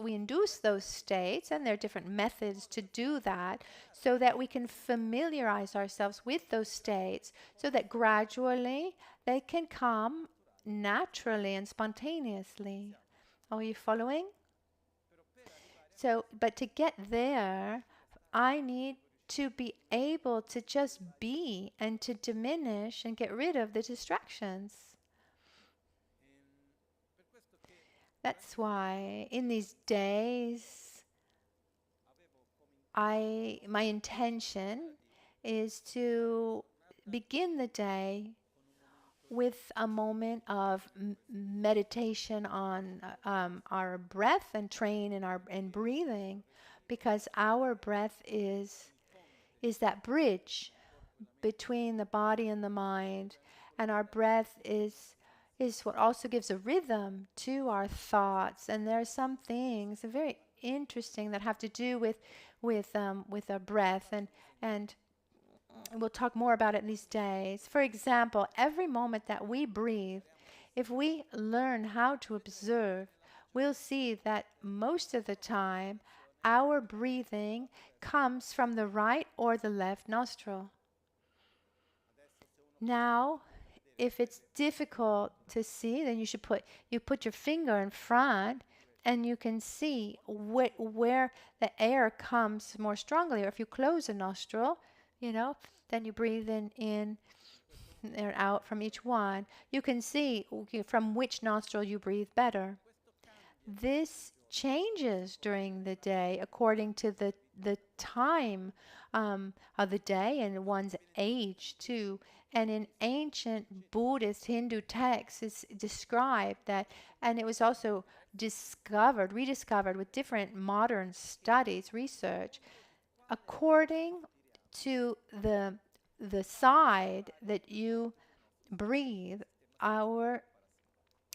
those states, and there are different methods to do that, so that we can familiarize ourselves with those states, so that gradually they can come naturally and spontaneously. Are you following? So, but to get there, I need to be able to just be and to diminish and get rid of the distractions. That's why in these days, my intention is to begin the day with a moment of meditation on our breath, and train in breathing, because our breath is that bridge between the body and the mind, and our breath is what also gives a rhythm to our thoughts. And there are some things very interesting that have to do with our breath, and we'll talk more about it in these days. For example, every moment that we breathe, if we learn how to observe, we'll see that most of the time our breathing comes from the right or the left nostril. Now, if it's difficult to see, then you put your finger in front, and you can see where the air comes more strongly. Or if you close a nostril, then you breathe in and out from each one. You can see from which nostril you breathe better. This changes during the day according to the time of the day and one's age too. And in ancient Buddhist Hindu texts, it's described that, and it was also rediscovered with different modern studies, research, according to the side that you breathe,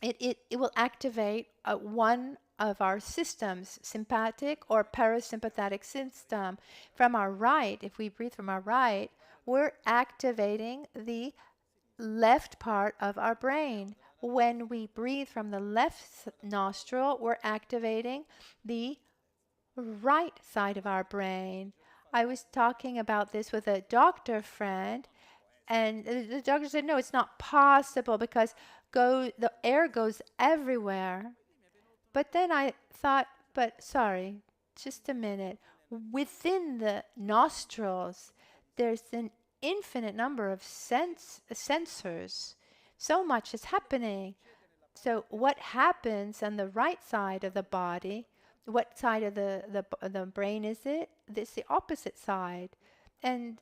it will activate one of our systems, sympathetic or parasympathetic system. From our right, if we breathe from our right, we're activating the left part of our brain. When we breathe from the left nostril, we're activating the right side of our brain. I was talking about this with a doctor friend, And the doctor said, no, it's not possible because the air goes everywhere. But then I thought, but sorry, just a minute. Within the nostrils, there's an infinite number of sensors. So much is happening. So what happens on the right side of the body? What side of the brain is it? It's the opposite side. And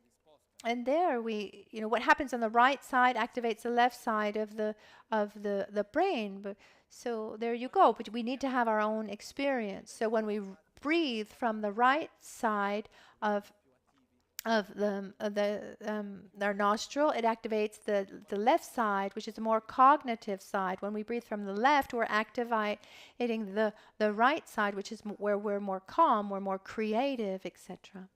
there what happens on the right side activates the left side of the brain. So there you go. But we need to have our own experience. So when we breathe from the right side of our nostril, it activates the left side, which is a more cognitive side. When we breathe from the left, we're activating the right side, which is where we're more calm, we're more creative, etc.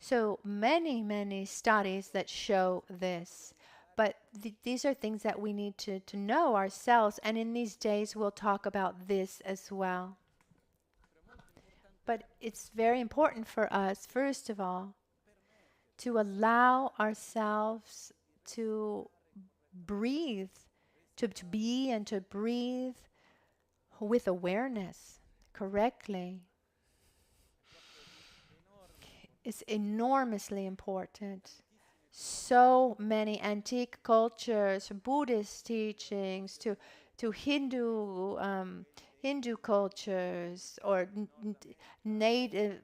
So many studies that show this. But these are things that we need to know ourselves. And in these days, we'll talk about this as well. But it's very important for us, first of all, to allow ourselves to breathe, to be and to breathe with awareness correctly. It's enormously important. So many antique cultures, Buddhist teachings, to Hindu cultures, or natives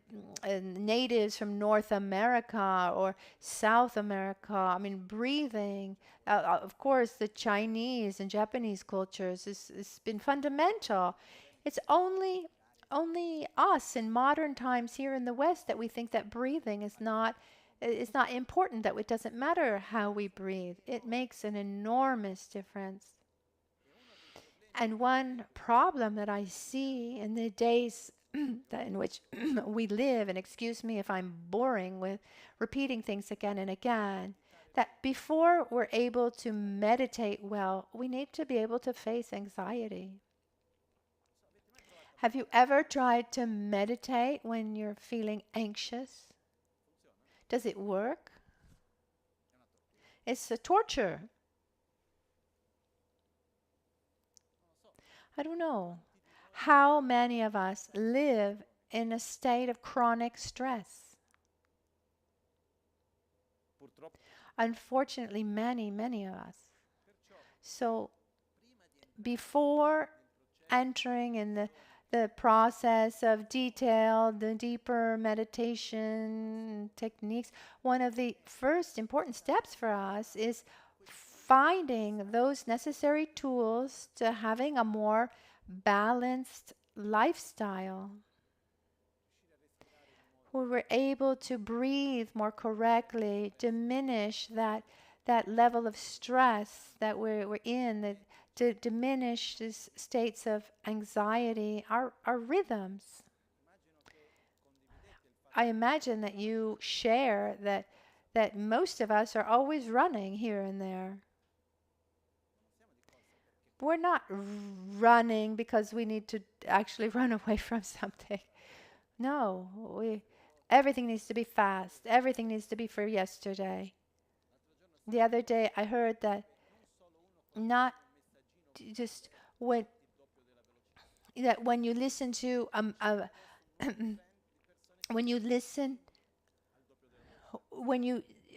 from North America or South America. I mean, breathing. Of course, the Chinese and Japanese cultures has been fundamental. It's only us in modern times here in the West that we think that breathing is not important, that it doesn't matter how we breathe. It makes an enormous difference. And one problem that I see in the days in which we live, and excuse me if I'm boring with repeating things again and again, that before we're able to meditate well, we need to be able to face anxiety. Have you ever tried to meditate when you're feeling anxious? Does it work? It's a torture. I don't know. How many of us live in a state of chronic stress? Unfortunately, many of us. So, before entering in the process of the deeper meditation techniques, one of the first important steps for us is finding those necessary tools to having a more balanced lifestyle, where we're able to breathe more correctly, diminish that level of stress that we're in, to diminish these states of anxiety, our rhythms. I imagine that you share that most of us are always running here and there. We're not running because we need to actually run away from something. No, everything needs to be fast. Everything needs to be for yesterday. The other day I heard that not just when you listen to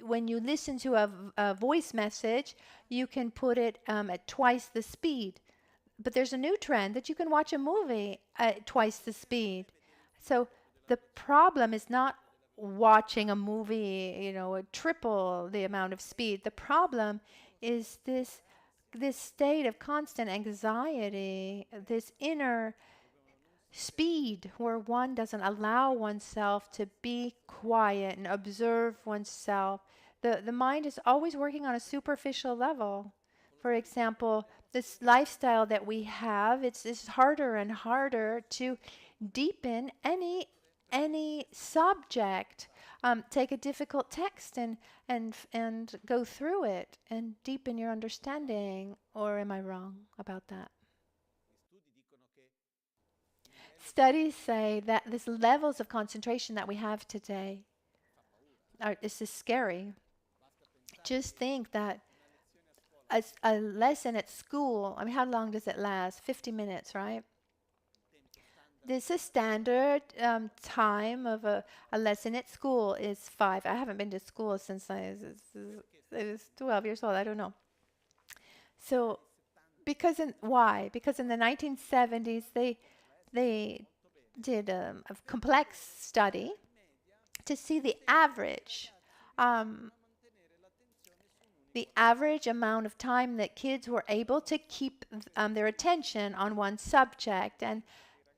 when you listen to a voice message, you can put it at twice the speed. But there's a new trend that you can watch a movie at twice the speed. So the problem is not watching a movie, at triple the amount of speed. The problem is this state of constant anxiety, this inner speed where one doesn't allow oneself to be quiet and observe oneself. The mind is always working on a superficial level. For example, this lifestyle that we have, it's harder and harder to deepen any subject. Take a difficult text and go through it and deepen your understanding. Or am I wrong about that? Studies say that these levels of concentration that we have today this is scary. Just think that a lesson at school, I mean, how long does it last? 50 minutes, right? This is standard time of a lesson at school is 5. I haven't been to school since I was 12 years old. I don't know. So why? Because in the 1970s they did a complex study to see um, the average amount of time that kids were able to keep their attention on one subject, and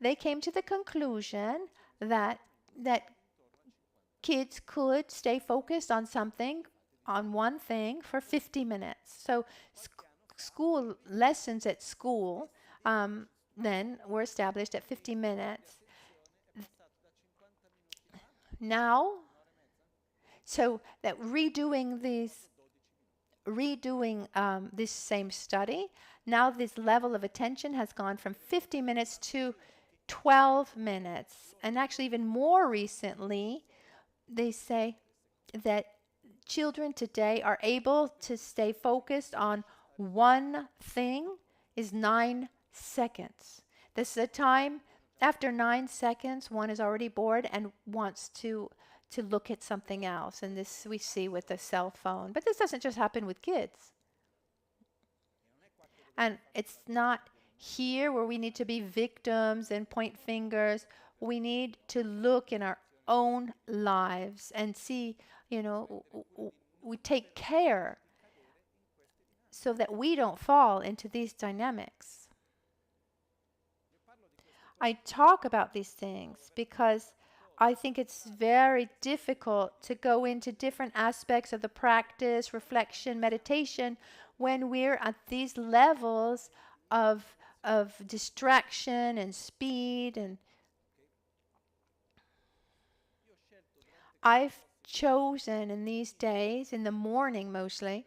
they came to the conclusion that that kids could stay focused on something, on one thing, for 50 minutes. So school lessons at school then were established at 50 minutes. Now, so that redoing this same study, now this level of attention has gone from 50 minutes to 12 minutes. And actually, even more recently, they say that children today are able to stay focused on one thing is 9 seconds. This is a time after 9 seconds, one is already bored and wants to look at something else. And this we see with the cell phone. But this doesn't just happen with kids. And it's not here where we need to be victims and point fingers. We need to look in our own lives and see, we take care so that we don't fall into these dynamics. I talk about these things because I think it's very difficult to go into different aspects of the practice, reflection, meditation when we're at these levels of distraction and speed. And I've chosen in these days, in the morning mostly,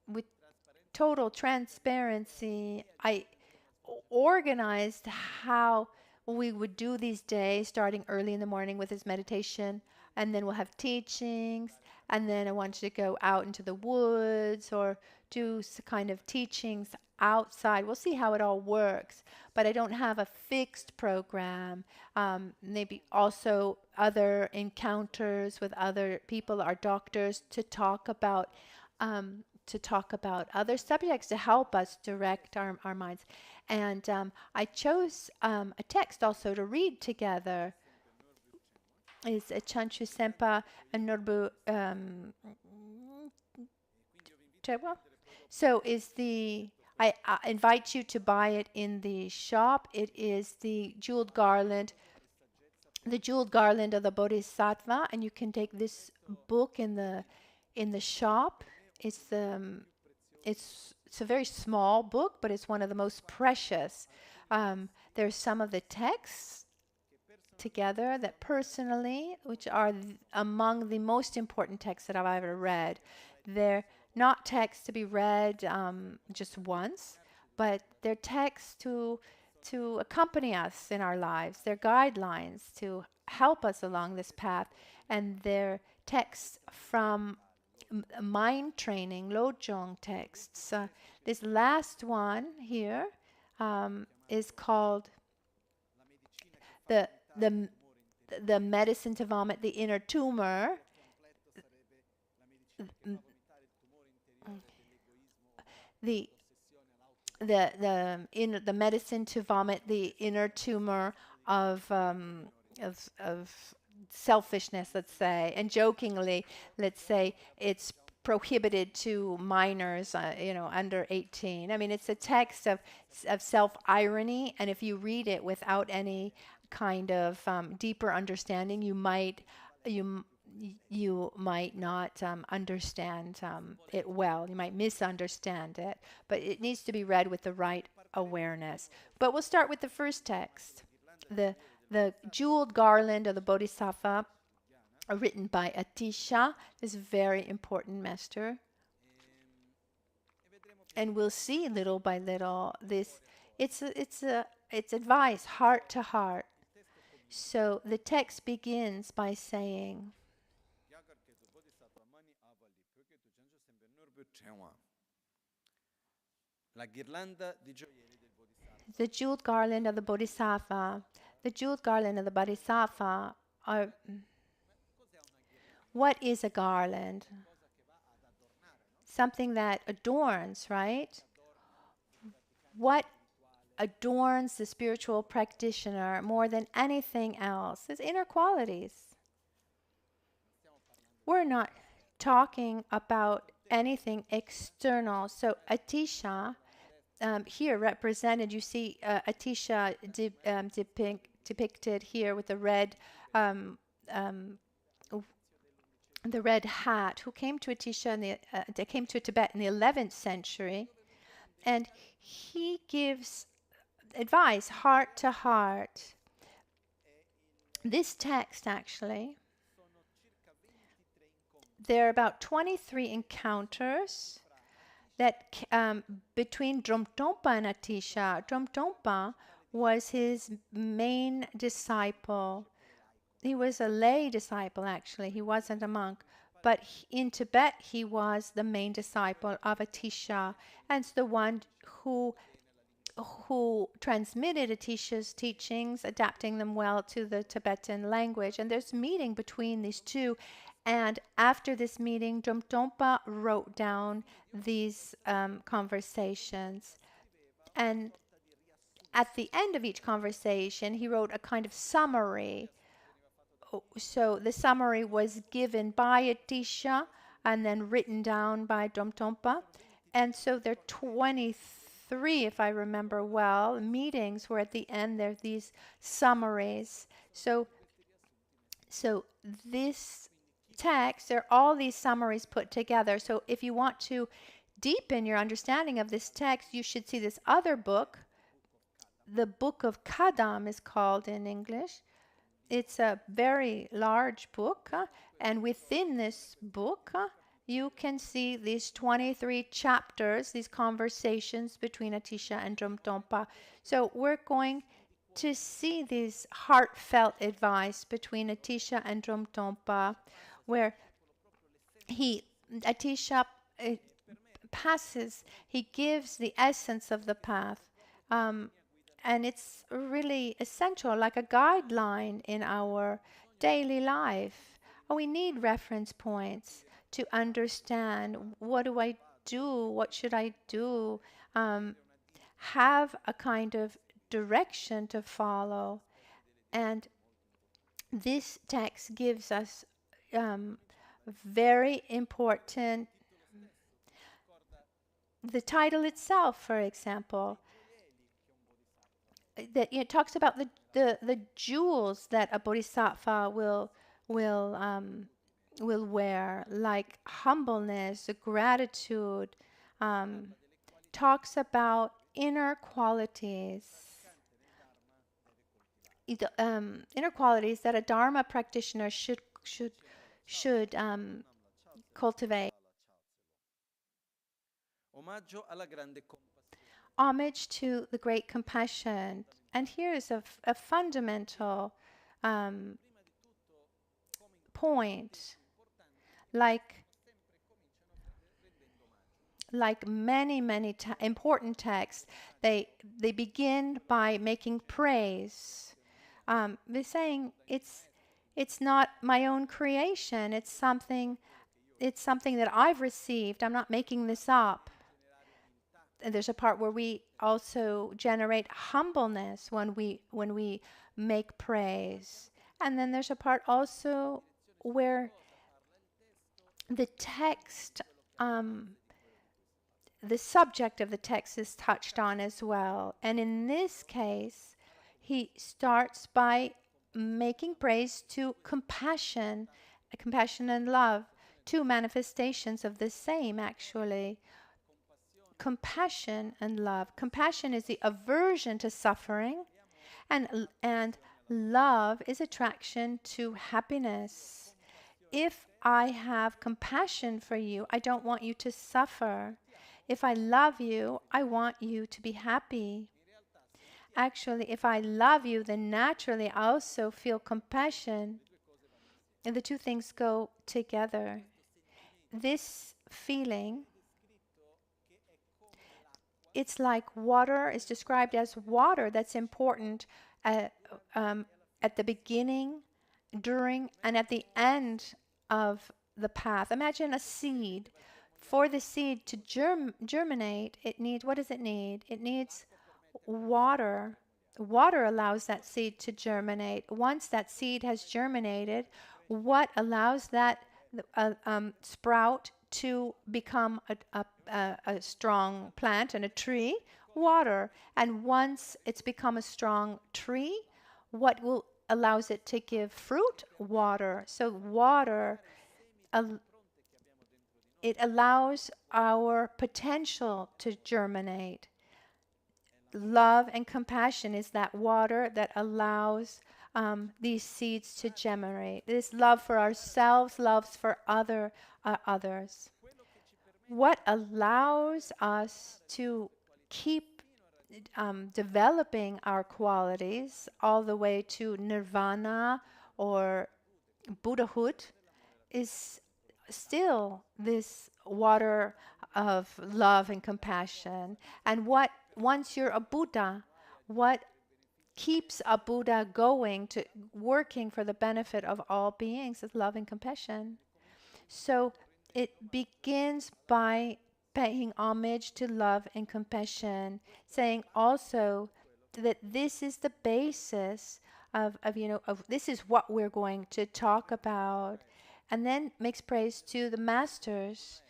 with total transparency, I organized how we would do these days, starting early in the morning with his meditation, and then we'll have teachings, and then I want you to go out into the woods or do some kind of teachings outside. We'll see how it all works, but I don't have a fixed program. Maybe also other encounters with other people, our doctors, to talk about other subjects to help us direct our minds. And I chose a text also to read together. Is a Chanchu Sempa and Norbu Chewa. So I invite you to buy it in the shop. It is the jeweled garland of the Bodhisattva, and you can take this book in the shop. It's a very small book, but it's one of the most precious. There's some of the texts together that personally, which are among the most important texts that I've ever read. They're not texts to be read just once, but they're texts to accompany us in our lives. They're guidelines to help us along this path, and they're texts from mind training, Lojong texts. This last one here is called the medicine to vomit the inner tumor. The medicine to vomit the inner tumor of selfishness, let's say, and jokingly, let's say it's prohibited to minors, under 18. I mean, it's a text of self-irony, and if you read it without any kind of deeper understanding, you might not understand it well. You might misunderstand it, but it needs to be read with the right awareness. But we'll start with the first text, the jeweled garland of the Bodhisattva, written by Atisha, this very important master. And we'll see little by little this. It's advice, heart to heart. So the text begins by saying, La ghirlanda di gioielli del Bodhisattva. The jeweled garland of the Bodhisattva. The jeweled garland of the Bodhisattva are. What is a garland? Something that adorns, right? What adorns the spiritual practitioner more than anything else is inner qualities. We're not talking about anything external. So Atisha, here represented, you see Atisha depicted here with the red hat, who came to Atisha they came to Tibet in the 11th century, and he gives advice heart to heart. This text, actually, there are about 23 encounters that between Dromtonpa and Atisha. Dromtonpa was his main disciple. He was a lay disciple, actually. He wasn't a monk. But in Tibet, he was the main disciple of Atisha, and the one who transmitted Atisha's teachings, adapting them well to the Tibetan language. And there's a meeting between these two. And after this meeting, Dromtonpa wrote down these conversations. And at the end of each conversation, he wrote a kind of summary. So the summary was given by Atisha and then written down by Dromtonpa. And so there are 23, if I remember well, meetings where at the end there are these summaries. So this text, there are all these summaries put together. So if you want to deepen your understanding of this text, you should see this other book. The Book of Kadam is called in English. It's a very large book, and within this book, you can see these 23 chapters, these conversations between Atisha and Dromtonpa. So we're going to see this heartfelt advice between Atisha and Dromtonpa, where Atisha he gives the essence of the path. And it's really essential, like a guideline in our daily life. We need reference points to understand what do I do, what should I do, have a kind of direction to follow. And this text gives us very important, the title itself, for example, that it talks about the jewels that a bodhisattva will wear, like humbleness, gratitude, talks about inner qualities, inner qualities that a Dharma practitioner should cultivate. Homage to the great compassion. And here is a fundamental point. Like many important texts, they begin by making praise. They're saying it's not my own creation. It's something that I've received. I'm not making this up. And there's a part where we also generate humbleness when we make praise. And then there's a part also where the text, the subject of the text is touched on as well. And in this case, he starts by making praise to compassion and love, two manifestations of the same, actually. Compassion and love. Compassion is the aversion to suffering, and love is attraction to happiness. If I have compassion for you, I don't want you to suffer. If I love you, I want you to be happy. Actually, if I love you, then naturally I also feel compassion. And the two things go together. This feeling it's like water is described as water that's important at the beginning, during, and at the end of the path. Imagine a seed. For the seed to germinate, it needs, what does it need? It needs water. Water allows that seed to germinate. Once that seed has germinated, what allows that sprout to become a strong plant and a tree? Water. And once it's become a strong tree, what will allows it to give fruit? Water. So water, it allows our potential to germinate. Love and compassion is that water that allows these seeds to germinate. This love for ourselves, love for others. What allows us to keep developing our qualities all the way to nirvana or Buddhahood is still this water of love and compassion. And what, once you're a Buddha, what keeps a Buddha going to working for the benefit of all beings is love and compassion. So it begins by paying homage to love and compassion, saying also that this is the basis of this is what we're going to talk about. And then makes praise to the masters.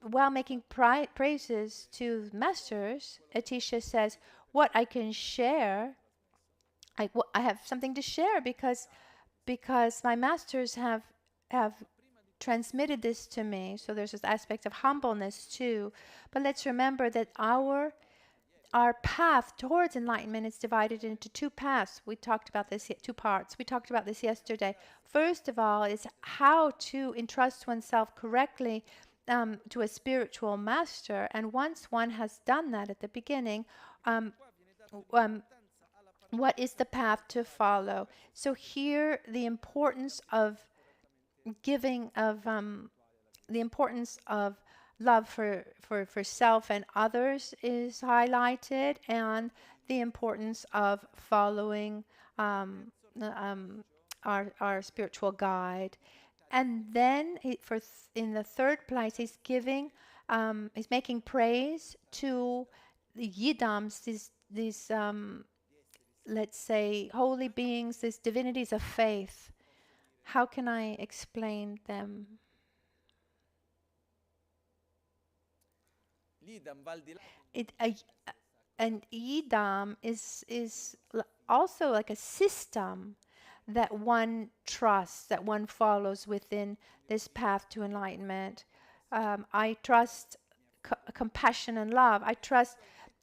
While making praises to masters, Atisha says, what I can share, I have something to share because my masters have transmitted this to me. So there's this aspect of humbleness too. But let's remember that our path towards enlightenment is divided into two paths. We talked about this, two parts. We talked about this yesterday. First of all is how to entrust oneself correctly to a spiritual master. And once one has done that at the beginning, what is the path to follow? So here the importance of giving, of the importance of love for self and others is highlighted, and the importance of following our spiritual guide. And then in the third place, he's making praise to the yidams, these let's say holy beings, these divinities of faith. How can I explain them? An yidam is also like a system that one trusts, that one follows within this path to enlightenment. I trust compassion and love.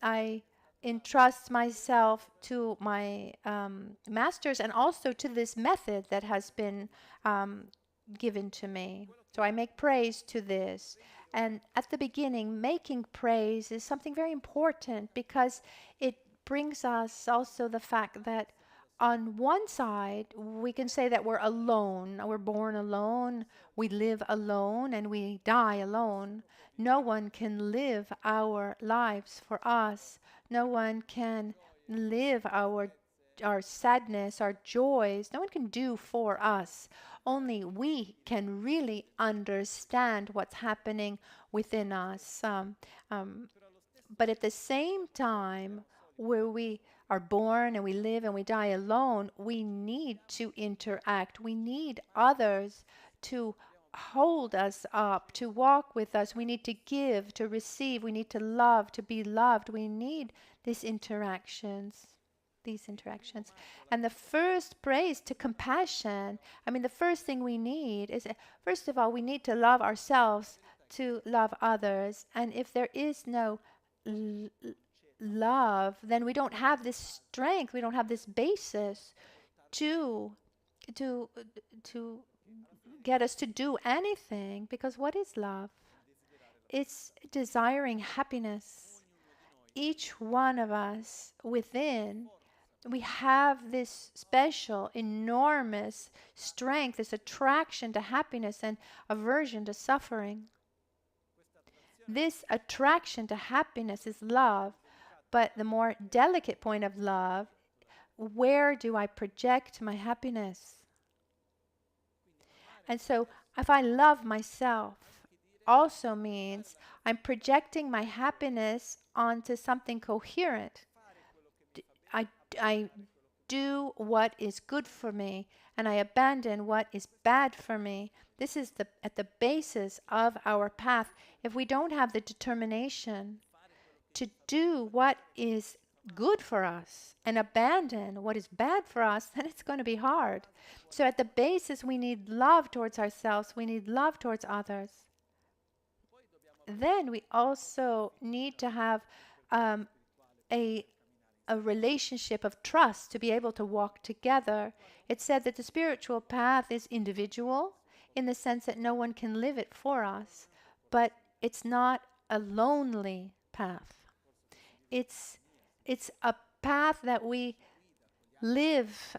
I entrust myself to my masters and also to this method that has been given to me. So I make praise to this. And at the beginning, making praise is something very important because it brings us also the fact that on one side, we can say that we're alone. We're born alone, we live alone, and we die alone. No one can live our lives for us. No one can live our sadness, our joys. No one can do for us. Only we can really understand what's happening within us. But at the same time, where we are born and we live and we die alone, we need to interact. We need others to hold us up, to walk with us. We need to give, to receive. We need to love, to be loved. We need these interactions. And the first praise to compassion, the first thing we need is, first of all, we need to love ourselves to love others. And if there is no love, then we don't have this strength, we don't have this basis to get us to do anything. Because what is love? It's desiring happiness. Each one of us within, we have this special, enormous strength, this attraction to happiness and aversion to suffering. this attraction to happiness is love, but the more delicate point of love, where do I project my happiness? And so if I love myself, also means I'm projecting my happiness onto something coherent. I do what is good for me and I abandon what is bad for me. This is at the basis of our path. If we don't have the determination to do what is good for us and abandon what is bad for us, then it's going to be hard. So at the basis, we need love towards ourselves. We need love towards others. Then we also need to have a relationship of trust to be able to walk together. It's said that the spiritual path is individual in the sense that no one can live it for us, but it's not a lonely path. It's a path that we live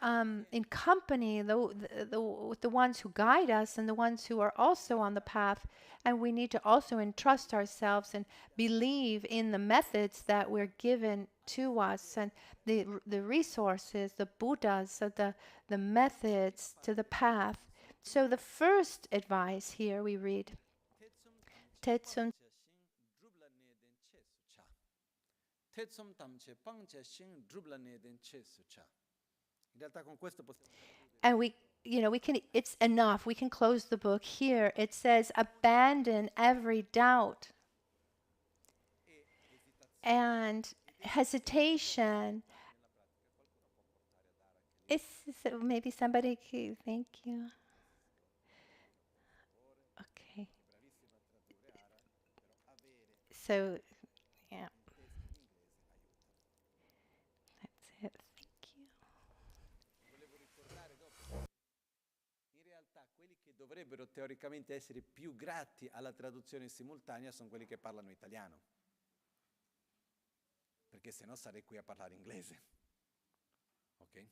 in company with the ones who guide us and the ones who are also on the path. And we need to also entrust ourselves and believe in the methods that we're given to us and the resources, the Buddhas, the methods to the path. So the first advice here we read, Tetsum and we can, it's enough. We can close the book here. It says, abandon every doubt and hesitation. Maybe somebody could, thank you. Okay. So, yeah. That's it. Thank you. In realtà quelli che dovrebbero teoricamente essere più grati alla traduzione simultanea sono quelli che parlano italiano. Perché sennò sarei qui a parlare inglese. Ok?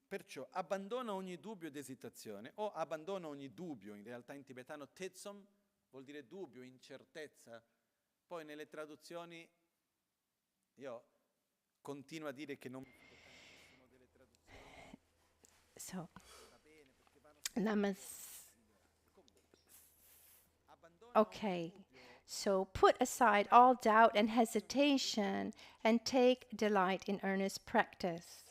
Perciò abbandona ogni dubbio ed esitazione, o abbandona ogni dubbio, in realtà in tibetano tetsom vuol dire dubbio, incertezza. Poi nelle traduzioni io continuo a dire che non mi fido tantissimo delle traduzioni. So, Lama's. Okay. So put aside all doubt and hesitation and take delight in earnest practice.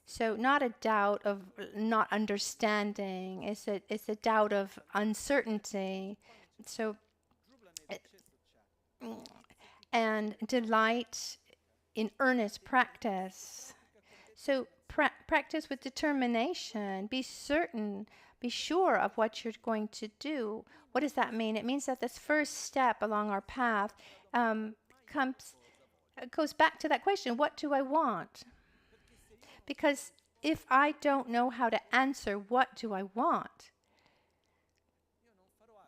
So not a doubt of not understanding, it's a doubt of uncertainty. So and delight in earnest practice. So practice with determination. Be certain, be sure of what you're going to do. What does that mean? It means that this first step along our path goes back to that question, what do I want? Because if I don't know how to answer what do I want,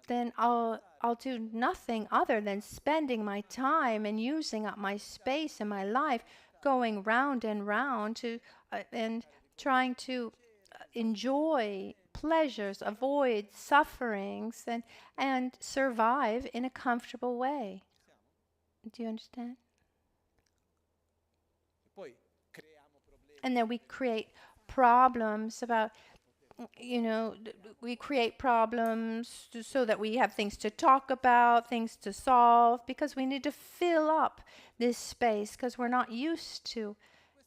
then I'll do nothing other than spending my time and using up my space in my life going round and round and trying to enjoy pleasures, avoid sufferings, and survive in a comfortable way. Do you understand? And then we create problems about, we create problems so that we have things to talk about, things to solve, because we need to fill up this space because we're not used to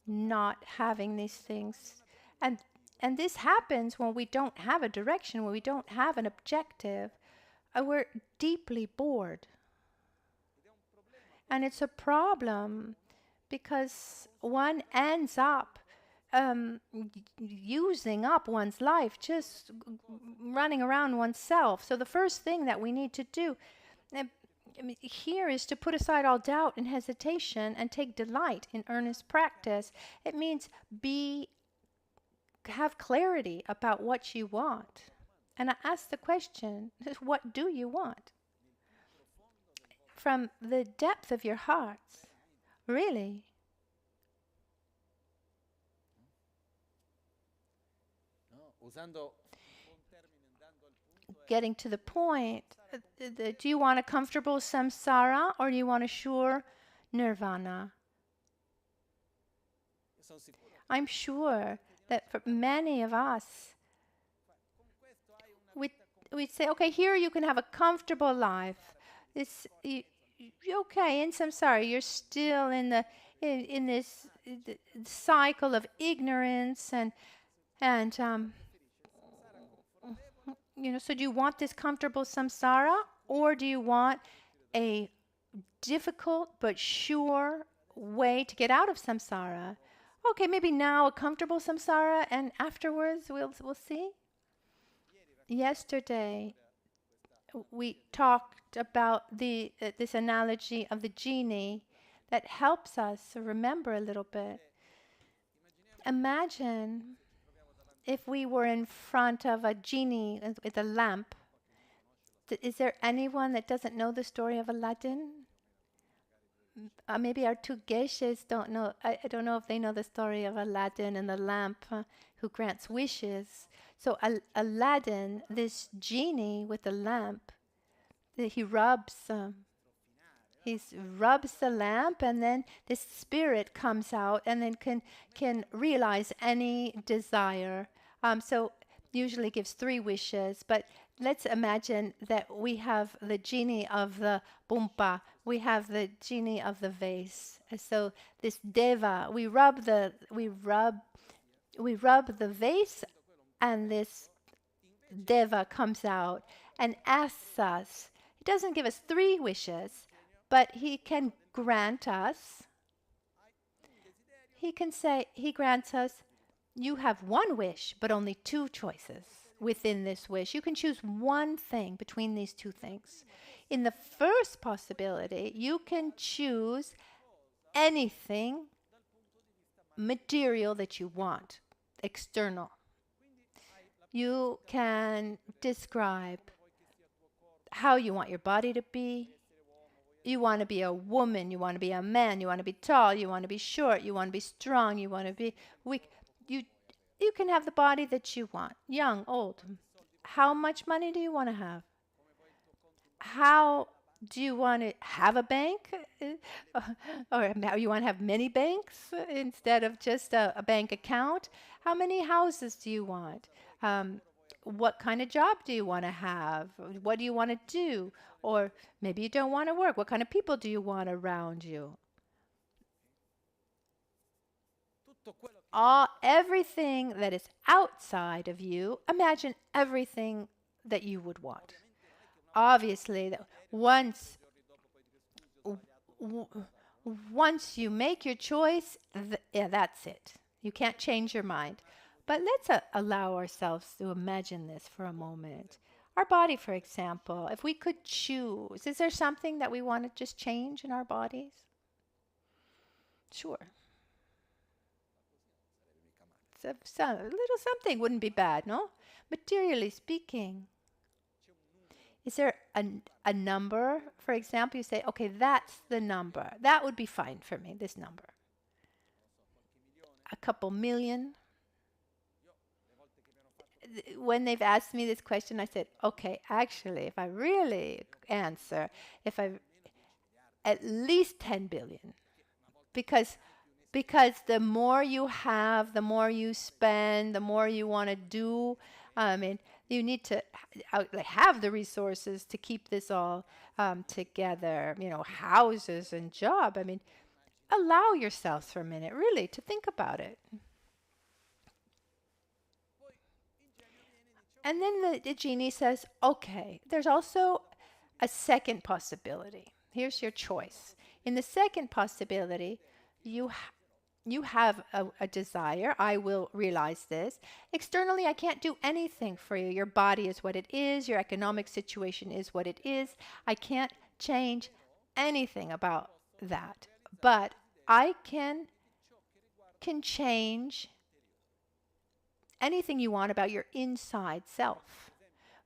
not having these things. And this happens when we don't have a direction, when we don't have an objective. We're deeply bored. And it's a problem because one ends up using up one's life, just running around oneself. So the first thing that we need to do here is to put aside all doubt and hesitation and take delight in earnest practice. It means have clarity about what you want. And I ask the question, what do you want? From the depth of your hearts, really. getting to the point. Do you want a comfortable samsara or do you want a sure nirvana? I'm sure that for many of us, we'd say, okay, here you can have a comfortable life. Okay, in samsara, you're still in this cycle of ignorance and so do you want this comfortable samsara or do you want a difficult but sure way to get out of samsara? Okay, maybe now a comfortable samsara and afterwards we'll see. Yesterday we talked about this analogy of the genie that helps us remember a little bit. Imagine if we were in front of a genie with a lamp. Is there anyone that doesn't know the story of Aladdin? Maybe our two geishas don't know. I don't know if they know the story of Aladdin and the lamp who grants wishes. So Aladdin, this genie with the lamp, he rubs the lamp, and then this spirit comes out and then can realize any desire. So usually gives 3 wishes, but let's imagine that we have the genie of the bumpa, we have the genie of the vase. So this deva, we rub the vase, and this deva comes out and asks us. He doesn't give us 3 wishes, but he can grant us. He grants us, you have 1 wish, but only 2 choices within this wish. You can choose one thing between these 2 things. In the first possibility, you can choose anything material that you want, external. You can describe how you want your body to be. You want to be a woman, you want to be a man, you want to be tall, you want to be short, you want to be strong, you want to be weak. You can have the body that you want, young, old. How much money do you want to have? How do you want to have a bank? Or you want to have many banks instead of just a bank account? How many houses do you want? What kind of job do you want to have? What do you want to do? Or maybe you don't want to work. What kind of people do you want around you? Everything that is outside of you, imagine everything that you would want. Obviously, once you make your choice, that's it. You can't change your mind. But let's allow ourselves to imagine this for a moment. Our body, for example, if we could choose, is there something that we want to just change in our bodies? Sure. A little something wouldn't be bad, no? Materially speaking. Is there a number, for example, you say, okay, that's the number. That would be fine for me, this number. A couple million. When they've asked me this question, I said, okay, actually, if I really answer, at least 10 billion. Because the more you have, the more you spend, the more you want to do. You need to have the resources to keep this all together. Houses and job. Allow yourselves for a minute, really, to think about it. And then the genie says, okay, there's also a second possibility. Here's your choice. In the second possibility, you have a desire. I will realize this. Externally, I can't do anything for you. Your body is what it is. Your economic situation is what it is. I can't change anything about that. But I can change anything you want about your inside self.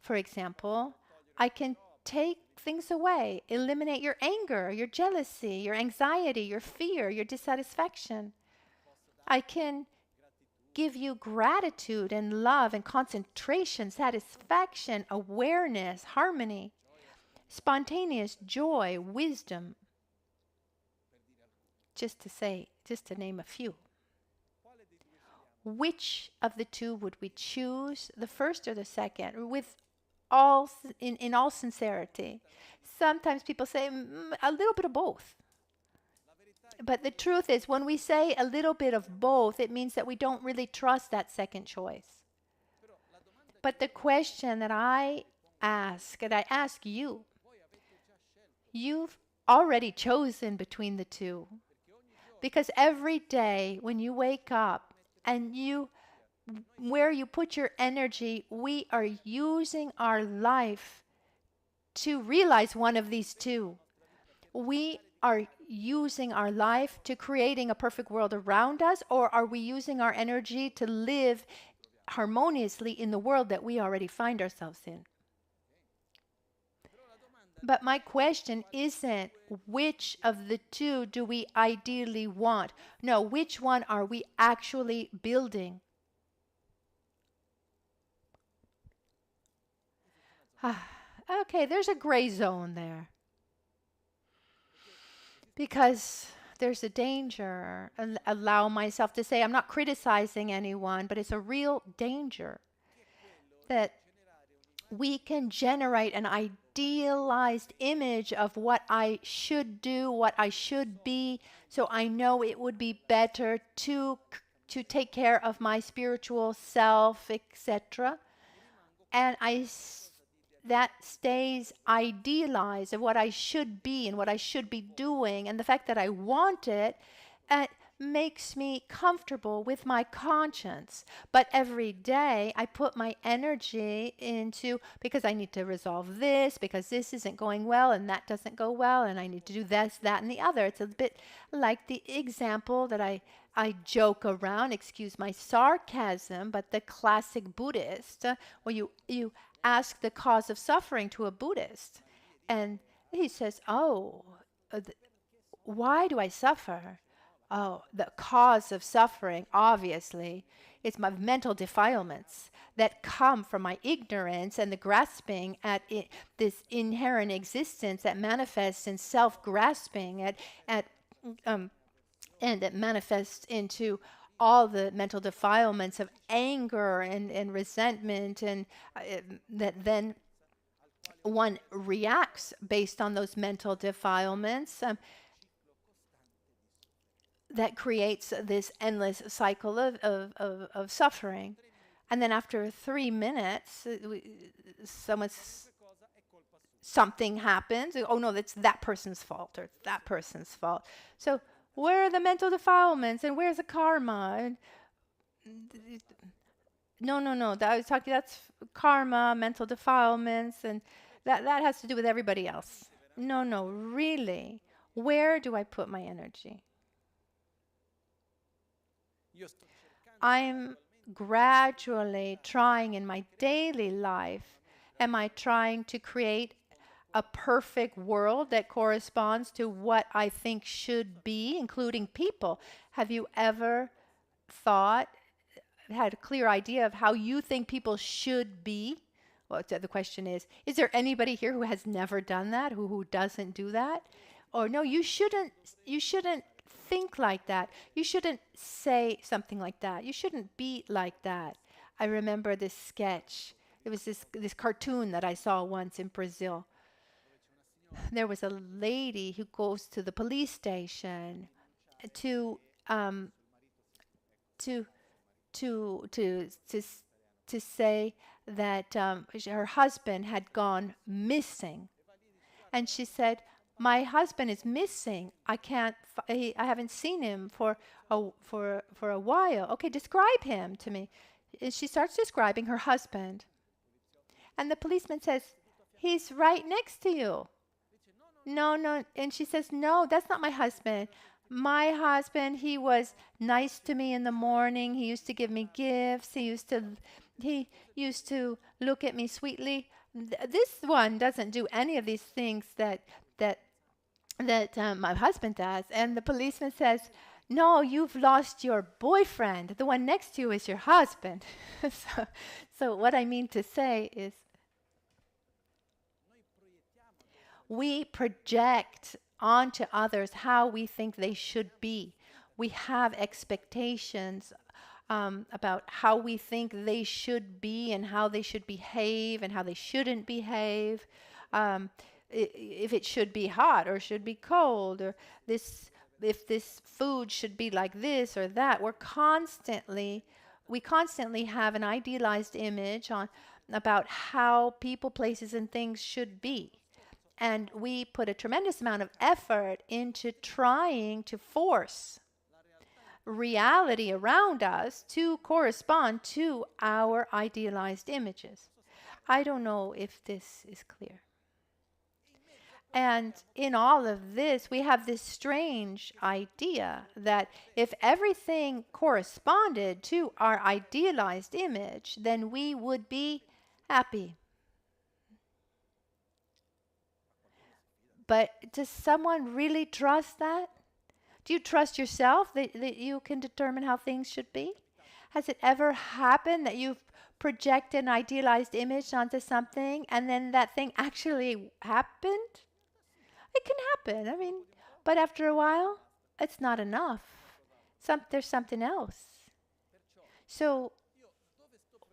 For example, I can take things away, eliminate your anger, your jealousy, your anxiety, your fear, your dissatisfaction. I can give you gratitude and love and concentration, satisfaction, awareness, harmony, spontaneous joy, wisdom, just to name a few. Which of the two would we choose, the first or the second? In all sincerity. Sometimes people say a little bit of both. But the truth is, when we say a little bit of both, it means that we don't really trust that second choice. But the question that I ask, and I ask you, you've already chosen between the two. Because every day when you wake up and where you put your energy, we are using our life to realize one of these two. We are using our life to creating a perfect world around us, or are we using our energy to live harmoniously in the world that we already find ourselves in? But my question isn't which of the two do we ideally want. No, which one are we actually building? Okay, there's a gray zone there. Because there's a danger. Allow myself to say, I'm not criticizing anyone, but it's a real danger that we can generate an idealized image of what I should do, what I should be, so I know it would be better to take care of my spiritual self, etc. And that stays idealized of what I should be and what I should be doing, and the fact that I want it makes me comfortable with my conscience. But every day I put my energy into, because I need to resolve this, because this isn't going well and that doesn't go well, and I need to do this, that, and the other. It's a bit like the example that I joke around, excuse my sarcasm, but the classic Buddhist, where you ask the cause of suffering to a Buddhist, and he says, why do I suffer? Oh, the cause of suffering, obviously, is my mental defilements that come from my ignorance and the grasping at this inherent existence that manifests in self-grasping and that manifests into all the mental defilements of anger and resentment, and that then one reacts based on those mental defilements. That creates this endless cycle of suffering. And then after 3 minutes, something happens. Oh no, that's that person's fault, or it's that person's fault. So where are the mental defilements, and where's the karma? No. That's karma, mental defilements, and that has to do with everybody else. No, really. Where do I put my energy? I'm gradually trying in my daily life, am I trying to create a perfect world that corresponds to what I think should be, including people? Have you ever had a clear idea of how you think people should be? Well, the question is there anybody here who has never done that, who doesn't do that? Or no, you shouldn't think like that. You shouldn't say something like that. You shouldn't be like that. I remember this sketch. It was this cartoon that I saw once in Brazil. There was a lady who goes to the police station to say that her husband had gone missing, and she said, "My husband is missing. I haven't seen him for a while. Okay, describe him to me." And she starts describing her husband, and the policeman says, "He's right next to you." No, and she says, "No, that's not my husband. My husband, he was nice to me in the morning. He used to give me gifts. He used to look at me sweetly. This one doesn't do any of these things that my husband does." And the policeman says, no, you've lost your boyfriend. The one next to you is your husband. So what I mean to say is we project onto others how we think they should be. We have expectations about how we think they should be and how they should behave and how they shouldn't behave. If it should be hot or should be cold, or if this food should be like this or that. We constantly have an idealized image about how people, places, and things should be. And we put a tremendous amount of effort into trying to force reality around us to correspond to our idealized images. I don't know if this is clear. And in all of this, we have this strange idea that if everything corresponded to our idealized image, then we would be happy. But does someone really trust that? Do you trust yourself that you can determine how things should be? Has it ever happened that you've projected an idealized image onto something and then that thing actually happened? It can happen. I mean, but after a while, it's not enough. There's something else. So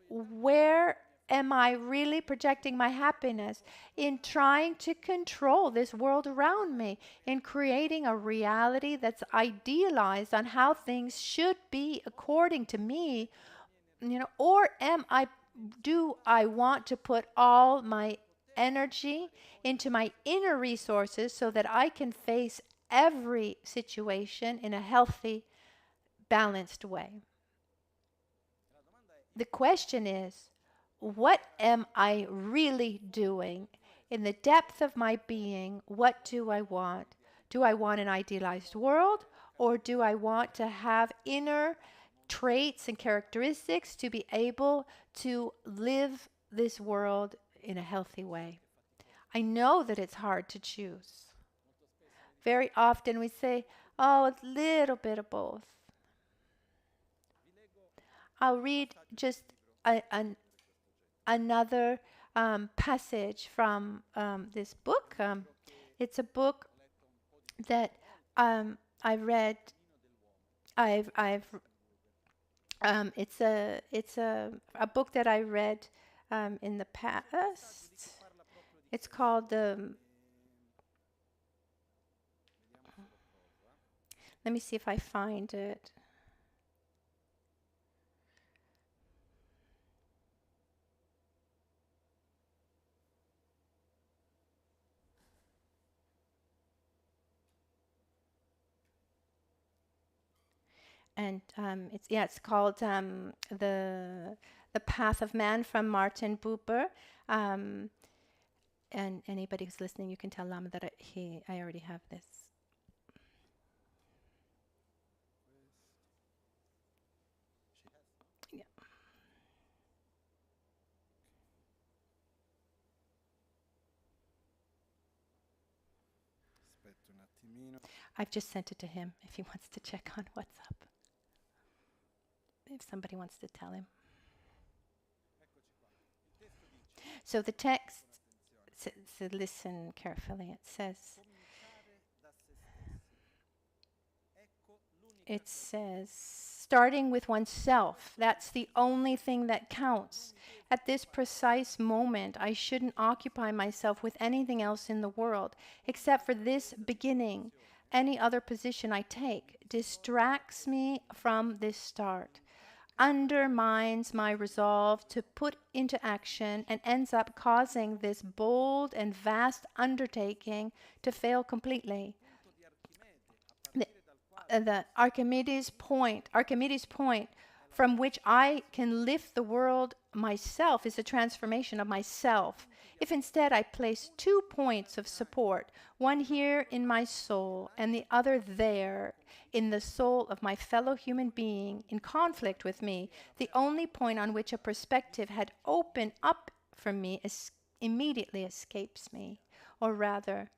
where am I really projecting my happiness? In trying to control this world around me, in creating a reality that's idealized on how things should be according to me, or do I want to put all my energy into my inner resources so that I can face every situation in a healthy, balanced way? The question is, what am I really doing? In the depth of my being, what do I want? Do I want an idealized world, or do I want to have inner traits and characteristics to be able to live this world in a healthy way? I know that it's hard to choose. Very often we say, oh, a little bit of both. I'll read just another passage from this book. It's a book that I read. It's a book that I read in the past. It's called let me see if I find it. And it's called the Path of Man from Martin Buber. And anybody who's listening, you can tell Lama that I already have this. Yeah. I've just sent it to him if he wants to check on WhatsApp. If somebody wants to tell him. So the text, so listen carefully, it says, starting with oneself, that's the only thing that counts. At this precise moment, I shouldn't occupy myself with anything else in the world, except for this beginning. Any other position I take distracts me from this start, undermines my resolve to put into action, and ends up causing this bold and vast undertaking to fail completely. The Archimedes point from which I can lift the world myself is a transformation of myself. If instead I place 2 points of support, one here in my soul and the other there in the soul of my fellow human being in conflict with me, the only point on which a perspective had opened up for me immediately escapes me. Or rather,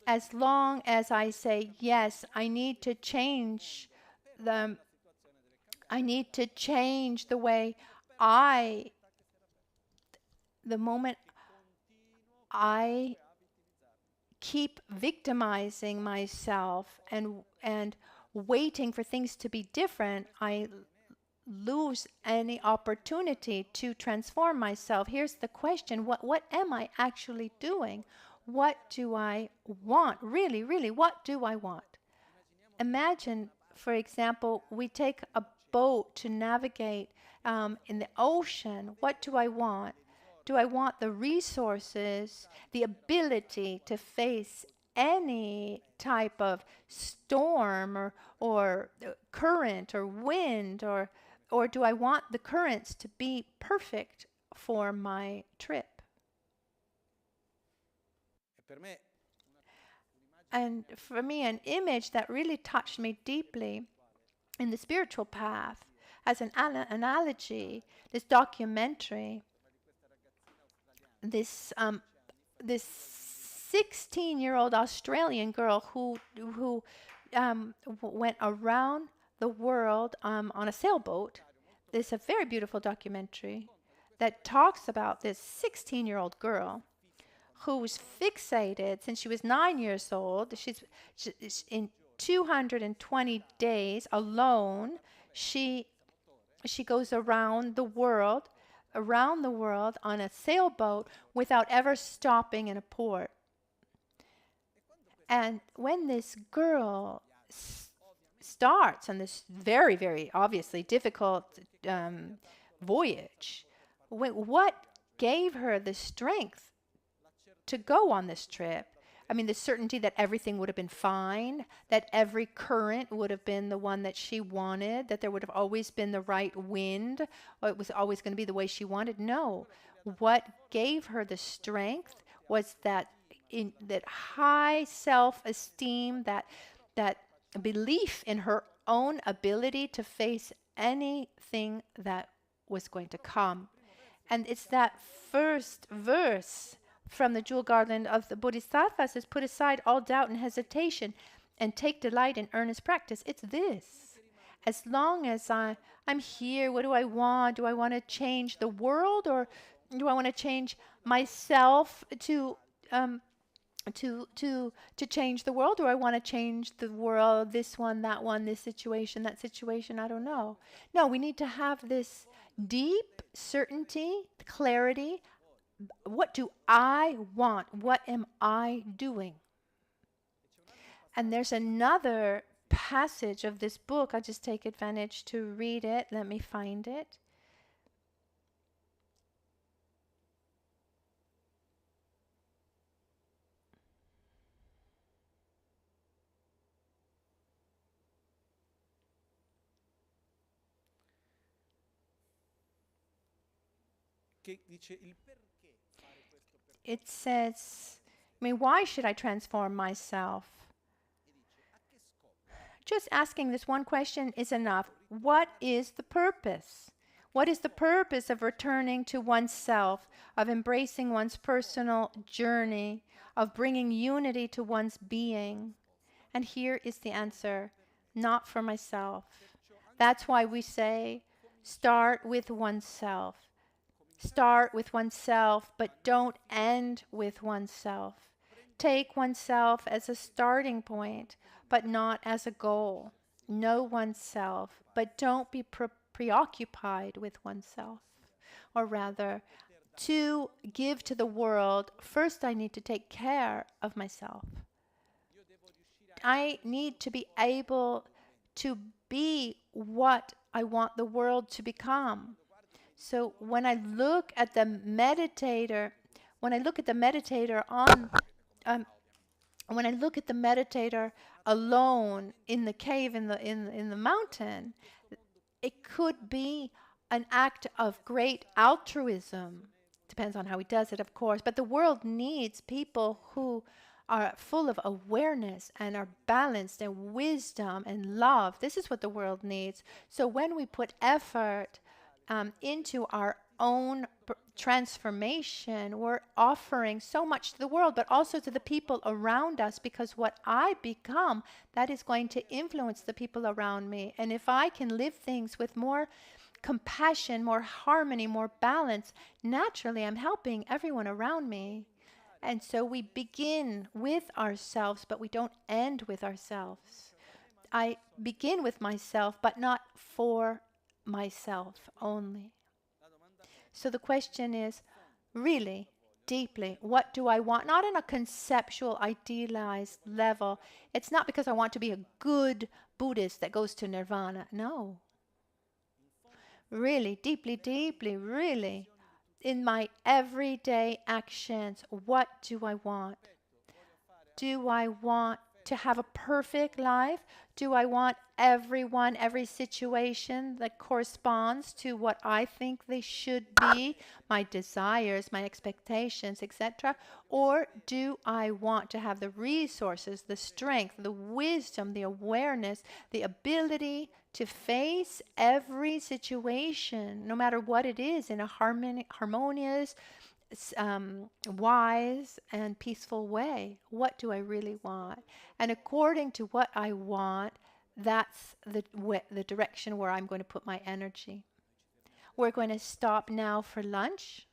as long as I say, yes, I need to change the way I, the moment I keep victimizing myself and waiting for things to be different, I lose any opportunity to transform myself. Here's the question: what am I actually doing? What do I want? Really, really, what do I want? Imagine, for example, we take a boat to navigate in the ocean. What do I want? Do I want the resources, the ability to face any type of storm or current or wind, or do I want the currents to be perfect for my trip? And for me, an image that really touched me deeply in the spiritual path, as an analogy, this documentary, this 16-year-old Australian girl who went around the world on a sailboat. This is a very beautiful documentary that talks about this 16-year-old girl who was fixated since she was 9 years old. She's in 220 days alone. She goes around the world on a sailboat without ever stopping in a port. And when this girl starts on this very, very obviously difficult voyage, what gave her the strength to go on this trip? I mean, the certainty that everything would have been fine, that every current would have been the one that she wanted, that there would have always been the right wind, or it was always going to be the way she wanted. No. What gave her the strength was that high self-esteem, that belief in her own ability to face anything that was going to come. And it's that first verse from the Jewel Garland of the Bodhisattvas is put aside all doubt and hesitation and take delight in earnest practice. It's this. As long as I'm here, what do I want? Do I want to change the world, or do I want to change myself to change the world? Or I want to change the world, this one, that one, this situation, that situation, I don't know. No, we need to have this deep certainty, clarity. What do I want? What am I doing? And there's another passage of this book. I'll just take advantage to read it. Let me find it. It says, why should I transform myself? Just asking this one question is enough. What is the purpose? What is the purpose of returning to oneself, of embracing one's personal journey, of bringing unity to one's being? And here is the answer: not for myself. That's why we say, start with oneself. Start with oneself, but don't end with oneself. Take oneself as a starting point, but not as a goal. Know oneself, but don't be preoccupied with oneself. Or rather, to give to the world, first I need to take care of myself. I need to be able to be what I want the world to become. So when I look at the meditator, when I look at the meditator alone in the cave in the mountain, it could be an act of great altruism. Depends on how he does it, of course. But the world needs people who are full of awareness and are balanced and wisdom and love. This is what the world needs. So when we put effort into our own transformation. We're offering so much to the world, but also to the people around us, because what I become, that is going to influence the people around me. And if I can live things with more compassion, more harmony, more balance, naturally I'm helping everyone around me. And so we begin with ourselves, but we don't end with ourselves. I begin with myself, but not for myself only. So the question is, really, deeply, what do I want? Not on a conceptual, idealized level. It's not because I want to be a good Buddhist that goes to nirvana. No. Really, deeply, deeply, really, in my everyday actions, what do I want? Do I want to have a perfect life? Do I want everyone, every situation that corresponds to what I think they should be, my desires, my expectations, etc.? Or do I want to have the resources, the strength, the wisdom, the awareness, the ability to face every situation, no matter what it is, in a harmonious, wise and peaceful way? What do I really want? And according to what I want, that's the direction where I'm going to put my energy. We're going to stop now for lunch,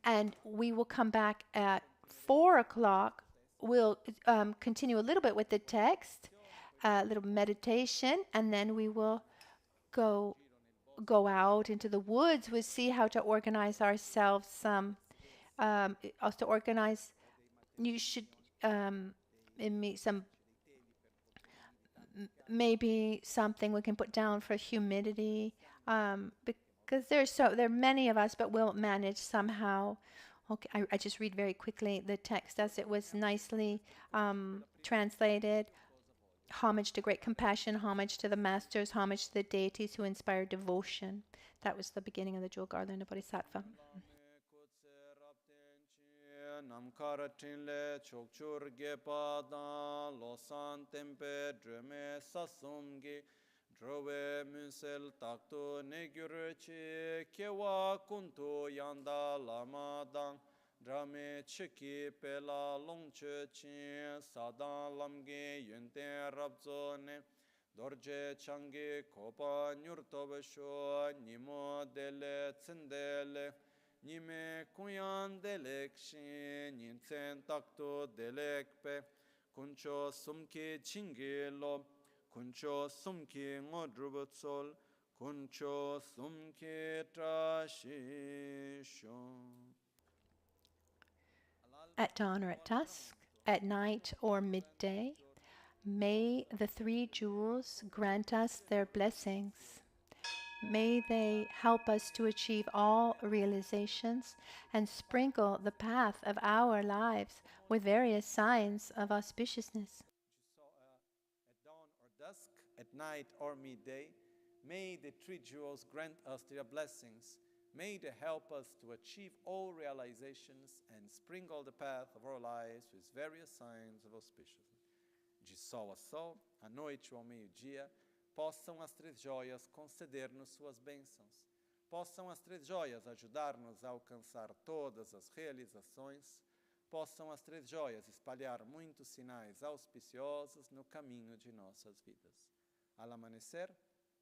and we will come back at 4 o'clock. We'll continue a little bit with the text, a little meditation, and then we will go out into the woods. We'll see how to organize ourselves also organize. You should maybe something we can put down for humidity, because there are many of us, but we'll manage somehow. Okay, I just read very quickly the text as it was nicely translated. Homage to great compassion, homage to the masters, homage to the deities who inspire devotion. That was the beginning of the Jewel Garland of Bodhisattva. Namkara Trinle Chokchur Gepada Losan Tempe Dreme Sasumgi Drove Michel Takto Negurchi Kewa Kunto Yanda Lama Dang Drame Chiki Pela Longche Chin Sadan Lamge Yunten Rabzone Dorje Changi Kopa Nyurtobesho Nimo Dele Tsindele Nime kuyan delek shin nintsen takto delek pe kuncho sumki chingi lo kuncho sumki ngodrubutsol kuncho sumki trashisho. At dawn or at dusk, at night or midday, may the three jewels grant us their blessings. May they help us to achieve all realizations and sprinkle the path of our lives with various signs of auspiciousness. At dawn or dusk, at night or midday, may the three jewels grant us their blessings. May they help us to achieve all realizations and sprinkle the path of our lives with various signs of auspiciousness. De sol a sol, à noite ou ao meio-dia, possam as três joias conceder-nos suas bênçãos. Possam as três joias ajudar-nos a alcançar todas as realizações. Possam as três joias espalhar muitos sinais auspiciosos no caminho de nossas vidas. Al amanecer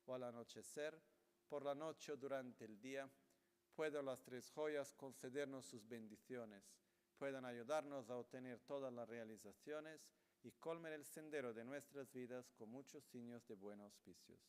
o al anochecer, por la noche o durante el día, puedan las tres joyas concedernos sus bendiciones, puedan ayudarnos a obtener todas las realizaciones y colmen el sendero de nuestras vidas con muchos signos de buenos auspicios.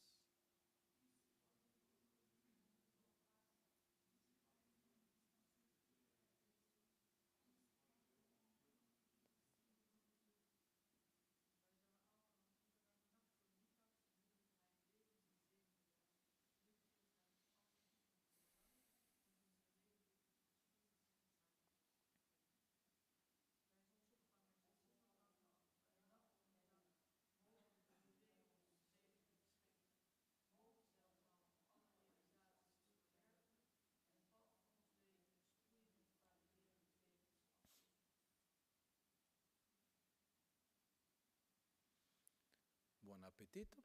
Buon appetito.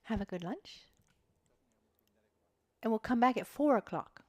Have a good lunch. And we'll come back at 4 o'clock.